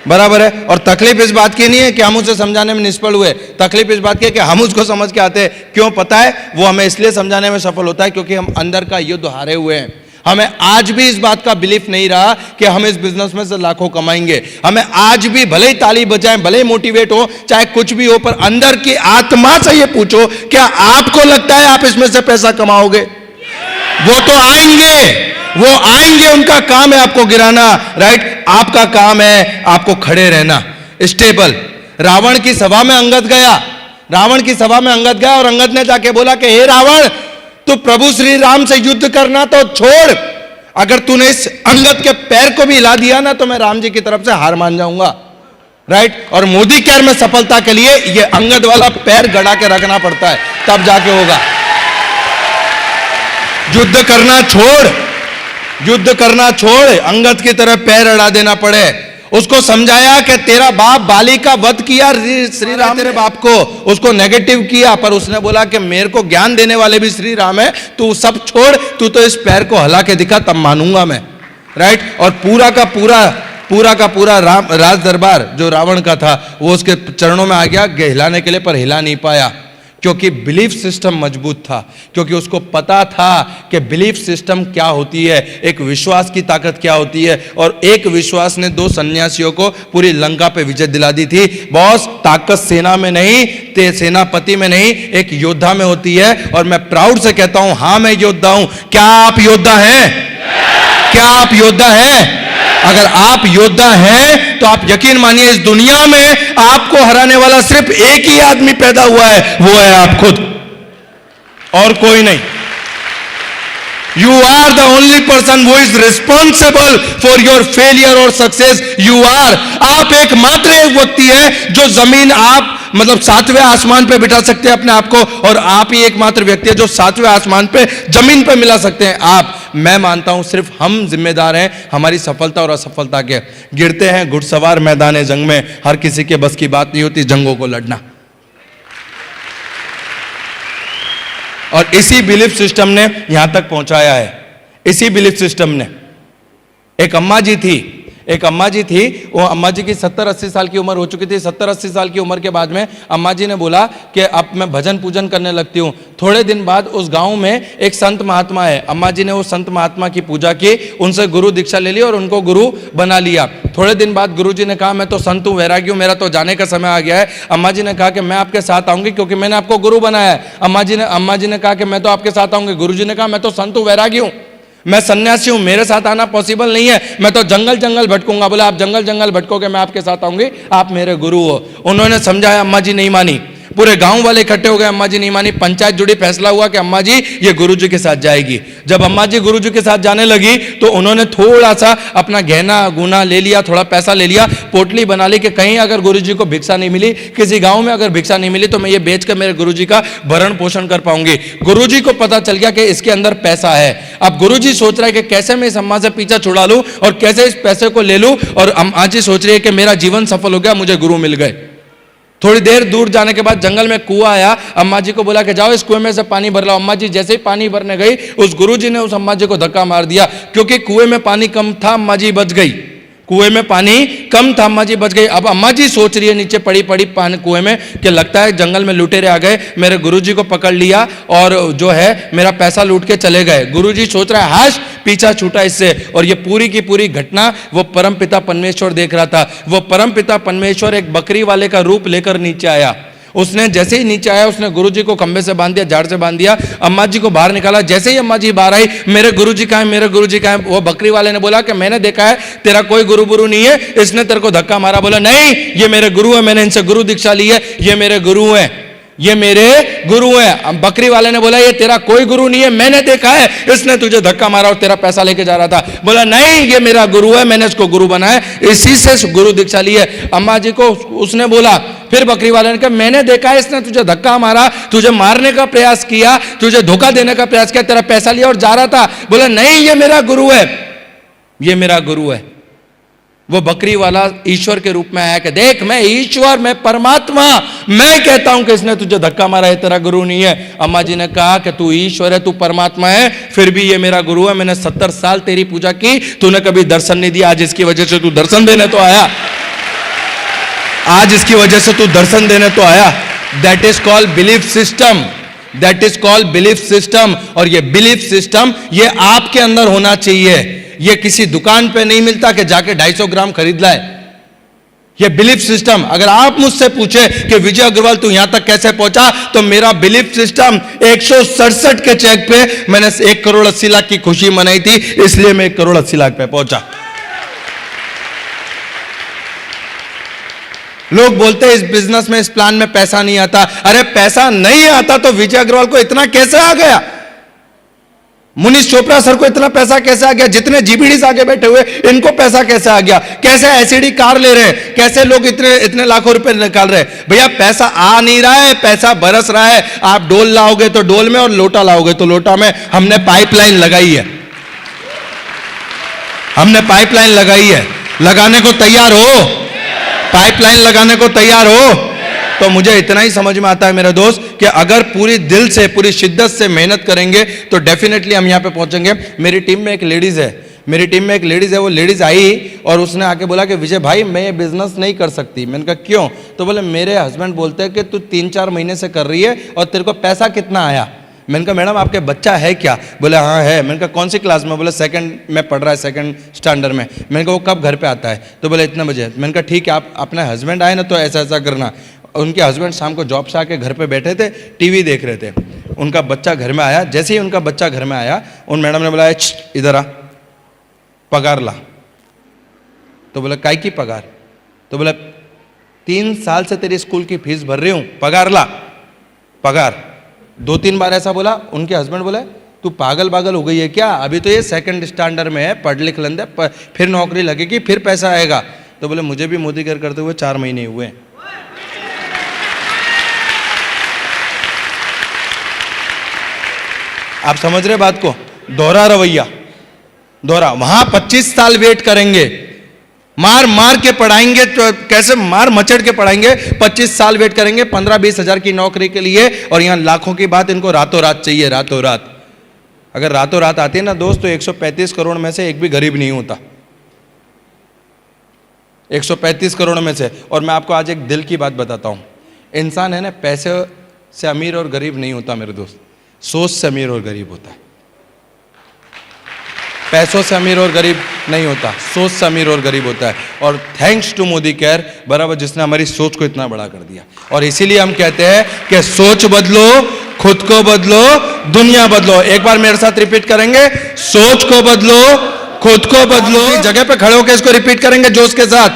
बराबर है। और तकलीफ इस बात की नहीं है कि हम उसे समझाने में निष्फल हुए, तकलीफ इस बात की है कि हम उसको समझ के आते हैं। क्यों पता है? वो हमें इसलिए समझाने में सफल होता है क्योंकि हम अंदर का युद्ध हारे हुए हैं। हमें आज भी इस बात का बिलीफ नहीं रहा कि हम इस बिजनेस में से लाखों कमाएंगे। हमें आज भी भले ही ताली बजाएं, भले ही मोटिवेट हो, चाहे कुछ भी हो, पर अंदर की आत्मा से ये पूछो, क्या आपको लगता है आप इसमें से पैसा कमाओगे? वो तो आएंगे, वो आएंगे, उनका काम है आपको गिराना, राइट? आपका काम है आपको खड़े रहना, स्टेबल। रावण की सभा में अंगद गया, और अंगद ने जाके बोला कि हे रावण, तू प्रभु श्री राम से युद्ध करना तो छोड़, अगर तूने इस अंगद के पैर को भी हिला दिया ना तो मैं राम जी की तरफ से हार मान जाऊंगा, राइट? और मोदी केयर में सफलता के लिए ये अंगद वाला पैर गड़ा के रखना पड़ता है, तब जाके होगा। युद्ध करना छोड़, अंगद की तरह पैर अड़ा देना पड़े। उसको समझाया कि तेरा बाप बाली का वध किया श्री राम, तेरे बाप को, उसको नेगेटिव किया, पर उसने बोला कि मेरे को ज्ञान देने वाले भी श्री राम है, तू सब छोड़, तू तो इस पैर को हिला के दिखा तब मानूंगा मैं, राइट? और पूरा का पूरा राज दरबार जो रावण का था वो उसके चरणों में आ गया हिलाने के लिए, पर हिला नहीं पाया क्योंकि बिलीफ सिस्टम मजबूत था, क्योंकि उसको पता था कि बिलीफ सिस्टम क्या होती है, एक विश्वास की ताकत क्या होती है। और एक विश्वास ने 2 सन्यासियों को पूरी लंका पे विजय दिला दी थी। बॉस, ताकत सेना में नहीं, सेनापति में नहीं, एक योद्धा में होती है। और मैं प्राउड से कहता हूं, हाँ मैं योद्धा हूं। क्या आप योद्धा हैं? अगर आप योद्धा हैं तो आप यकीन मानिए इस दुनिया में आपको हराने वाला सिर्फ एक ही आदमी पैदा हुआ है, वो है आप खुद, और कोई नहीं। You are the only person who is responsible for your failure or success. You are, आप एकमात्र एक व्यक्ति है जो जमीन, आप मतलब 7वें आसमान पे बिठा सकते हैं अपने आप को, और आप ही एकमात्र व्यक्ति है जो 7वें आसमान पे जमीन पे मिला सकते हैं आप। मैं मानता हूं सिर्फ हम जिम्मेदार हैं हमारी सफलता और असफलता के। गिरते हैं घुड़सवार मैदान जंग में, हर किसी के बस की बात नहीं होती जंगों को लड़ना। और इसी बिलीफ सिस्टम ने यहां तक पहुंचाया है। इसी बिलीफ सिस्टम ने, एक अम्मा जी थी, वो अम्मा जी की 70-80 साल की उम्र हो चुकी थी। 70-80 साल की उम्र के बाद में अम्मा जी ने बोला कि अब मैं भजन पूजन करने लगती हूँ। थोड़े दिन बाद उस गांव में एक संत महात्मा है, अम्मा जी ने वो संत महात्मा की पूजा की, उनसे गुरु दीक्षा ले ली और उनको गुरु बना लिया। थोड़े दिन बाद गुरु जी ने कहा मैं तो संत हूँ, वैरागी हूँ, मेरा तो जाने का समय आ गया है। अम्मा जी ने कहा कि मैं आपके साथ आऊंगी क्योंकि मैंने आपको गुरु बनाया है। अम्मा जी ने कहा कि मैं तो आपके साथ आऊंगी। गुरु जी ने कहा मैं तो संत हूँ, वैरागी हूँ, मैं सन्यासी हूं, मेरे साथ आना पॉसिबल नहीं है, मैं तो जंगल भटकूंगा। बोला आप जंगल भटकोगे, मैं आपके साथ आऊंगी, आप मेरे गुरु हो। उन्होंने समझाया, अम्मा जी नहीं मानी। पूरे गांव वाले इकट्ठे हो गए, अम्मा जी नहीं मानी, पंचायत जुड़ी, फैसला हुआ कि अम्मा जी ये गुरुजी के साथ जाएगी। जब अम्मा जी गुरुजी के साथ जाने लगी तो उन्होंने थोड़ा सा अपना गहना गुना ले लिया, थोड़ा पैसा ले लिया, पोटली बना ली कि कहीं अगर गुरुजी को भिक्षा नहीं मिली, किसी गांव में अगर भिक्षा नहीं मिली तो मैं ये बेच कर मेरे गुरुजी का भरण पोषण कर पाऊंगी। गुरुजी को पता चल गया कि इसके अंदर पैसा है। अब गुरुजी सोच रहा है कि कैसे मैं इस अम्मा से पीछा छुड़ा लूं और कैसे इस पैसे को ले लूं, और अम्मा जी सोच रही है कि मेरा जीवन सफल हो गया, मुझे गुरु मिल गए। थोड़ी देर दूर जाने के बाद जंगल में कुआं आया, अम्मा जी को बोला कि जाओ इस कुएं में से पानी भर लाओ। अम्मा जी जैसे ही पानी भरने गई, उस गुरुजी ने उस अम्मा जी को धक्का मार दिया, क्योंकि कुएं में पानी कम था, अम्मा जी बच गई। कुएं में पानी कम था, अम्मा जी बच गई। अब अम्मा जी सोच रही है नीचे पड़ी पड़ी पानी कुएं में कि लगता है जंगल में लुटेरे आ गए, मेरे गुरुजी को पकड़ लिया और जो है मेरा पैसा लूट के चले गए। गुरुजी सोच रहा है हाश पीछा छूटा इससे। और ये पूरी की पूरी घटना वो परमपिता परमेश्वर देख रहा था। वो परमपिता परमेश्वर एक बकरी वाले का रूप लेकर नीचे आया। उसने जैसे ही नीचे आया, उसने गुरुजी को खंबे से बांध दिया, झाड़ से बांध दिया, अम्मा जी को बाहर निकाला। जैसे ही अम्मा जी बाहर आई, मेरे गुरुजी कहाँ है, मेरे गुरुजी कहाँ है? वो बकरी वाले ने बोला कि मैंने देखा है तेरा कोई गुरु बुरु नहीं है, इसने तेरे को धक्का मारा। बोला नहीं, ये मेरे गुरु है, मैंने इनसे गुरु दीक्षा ली है, ये मेरे गुरु हैं, ये मेरे गुरु हैं। बकरी वाले ने बोला ये तेरा कोई गुरु नहीं है, मैंने देखा है, इसने तुझे धक्का मारा और तेरा पैसा लेके जा रहा था। बोला नहीं, ये मेरा गुरु है, मैंने इसको गुरु बनाया, इसी से गुरु दीक्षा ली है। अम्मा जी को उसने बोला, फिर बकरी वाले ने कहा मैंने देखा है, इसने तुझे धक्का मारा, तुझे मारने का प्रयास किया, तुझे धोखा देने का प्रयास किया, तेरा पैसा लिया और जा रहा था। बोला नहीं, ये मेरा गुरु है, ये मेरा गुरु है। वो बकरी वाला ईश्वर के रूप में आया कि देख मैं ईश्वर, मैं परमात्मा, मैं कहता हूं कि इसने तुझे धक्का मारा है, तेरा गुरु नहीं है। अम्मा जी ने कहा कि तू ईश्वर है, तू परमात्मा है, फिर भी ये मेरा गुरु है। मैंने 70 साल तेरी पूजा की, तूने कभी दर्शन नहीं दिया, आज इसकी वजह से तू दर्शन देने तो आया, आज इसकी वजह से तू दर्शन देने तो आया। That is called belief system, that is called belief system. और ये बिलीफ सिस्टम ये आपके अंदर होना चाहिए। ये किसी दुकान पे नहीं मिलता कि जाके 250 ग्राम खरीद लाए। ये बिलीफ सिस्टम, अगर आप मुझसे पूछे कि विजय अग्रवाल तू यहां तक कैसे पहुंचा, तो मेरा बिलीफ सिस्टम 167 के चेक पे मैंने 1 करोड़ 80 लाख की खुशी मनाई थी, इसलिए मैं 1 करोड़ 80 लाख पे पहुंचा। लोग बोलते हैं इस बिजनेस में, इस प्लान में पैसा नहीं आता। अरे पैसा नहीं आता तो विजय अग्रवाल को इतना कैसे आ गया? मुनीष चोपड़ा सर को इतना पैसा कैसे आ गया? जितने जीबीडीज आगे बैठे हुए इनको पैसा कैसे आ गया? कैसे एसईडी कार ले रहे हैं? कैसे लोग इतने इतने लाखों रुपए निकाल रहे हैं? भैया पैसा आ नहीं रहा है, पैसा बरस रहा है। आप डोल लाओगे तो डोल में और लोटा लाओगे तो लोटा में। हमने पाइपलाइन लगाई है, हमने पाइपलाइन लगाई है। लगाने को तैयार हो? पाइपलाइन लगाने को तैयार हो? तो मुझे इतना ही समझ में आता है मेरे दोस्त कि अगर पूरी दिल से, पूरी शिद्दत से मेहनत करेंगे तो डेफिनेटली हम यहां पे पहुंचेंगे। मेरी टीम में एक लेडीज है, मेरी टीम में एक लेडीज है। वो लेडीज आई और उसने आके बोला कि विजय भाई मैं ये बिजनेस नहीं कर सकती। मैंने कहा क्यों? तो बोले मेरे हस्बैंड बोलते हैं कि तू 3-4 महीने से कर रही है और तेरे को पैसा कितना आया? मैंने कहा मैडम आपके बच्चा है क्या? बोले हाँ है। मैंने कहा कौन सी क्लास में? बोले 2nd में पढ़ रहा है, 2nd स्टैंडर्ड में। मैंने कहा वो कब घर पे आता है? तो बोले इतने बजे। मैंने कहा ठीक है, आप अपने हस्बैंड आए ना तो ऐसा ऐसा करना। उनके हस्बैंड शाम को जॉब से आके घर पे बैठे थे, टीवी देख रहे थे। उनका बच्चा घर में आया। जैसे ही उनका बच्चा घर में आया, उन मैडम ने बोला इधर आ, पगार ला। तो बोला काय की पगार? तो बोला 3 साल से तेरी स्कूल की फीस भर रही हूं, पगार ला, पगार। 2-3 बार ऐसा बोला। उनके हस्बैंड बोले तू पागल पागल हो गई है क्या? अभी तो ये 2nd स्टैंडर्ड में है, पढ़ लिख लेंदे, फिर नौकरी लगेगी, फिर पैसा आएगा। तो बोले मुझे भी मोदी केयर करते हुए 4 महीने हुए। आप समझ रहे बात को? दोहरा रवैया, दोहरा। वहां 25 साल वेट करेंगे, मार मार के पढ़ाएंगे, तो कैसे मार मचड़ के पढ़ाएंगे। 25 साल वेट करेंगे 15-20 हजार की नौकरी के लिए, और यहां लाखों की बात इनको रातों रात चाहिए, रातों रात। अगर रातों रात आती है ना दोस्त, तो 135 करोड़ में से एक भी गरीब नहीं होता, 135 करोड़ में से। और मैं आपको आज एक दिल की बात बताता हूं, इंसान है ना, पैसे से अमीर और गरीब नहीं होता मेरे दोस्त, सोच से अमीर और गरीब होता है। पैसों से अमीर और गरीब नहीं होता, सोच से अमीर और गरीब होता है। और थैंक्स टू मोदी केयर बराबर, जिसने हमारी सोच को इतना बड़ा कर दिया। और इसीलिए हम कहते हैं कि सोच बदलो, खुद को बदलो, दुनिया बदलो। एक बार मेरे साथ रिपीट करेंगे, सोच को बदलो, खुद को बदलो। जगह पे खड़े होकर इसको रिपीट करेंगे जोश के साथ।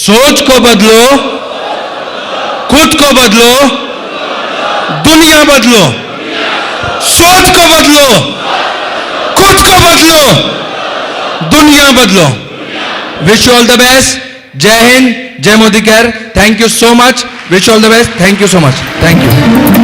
सोच को बदलो, खुद को बदलो, दुनिया बदलो। सोच को बदलो, खुद को बदलो, दुनिया बदलो। Wish you all the best. जय हिंद, जय Modi care. Thank you so much. Wish all the best. Thank you so much. Thank you.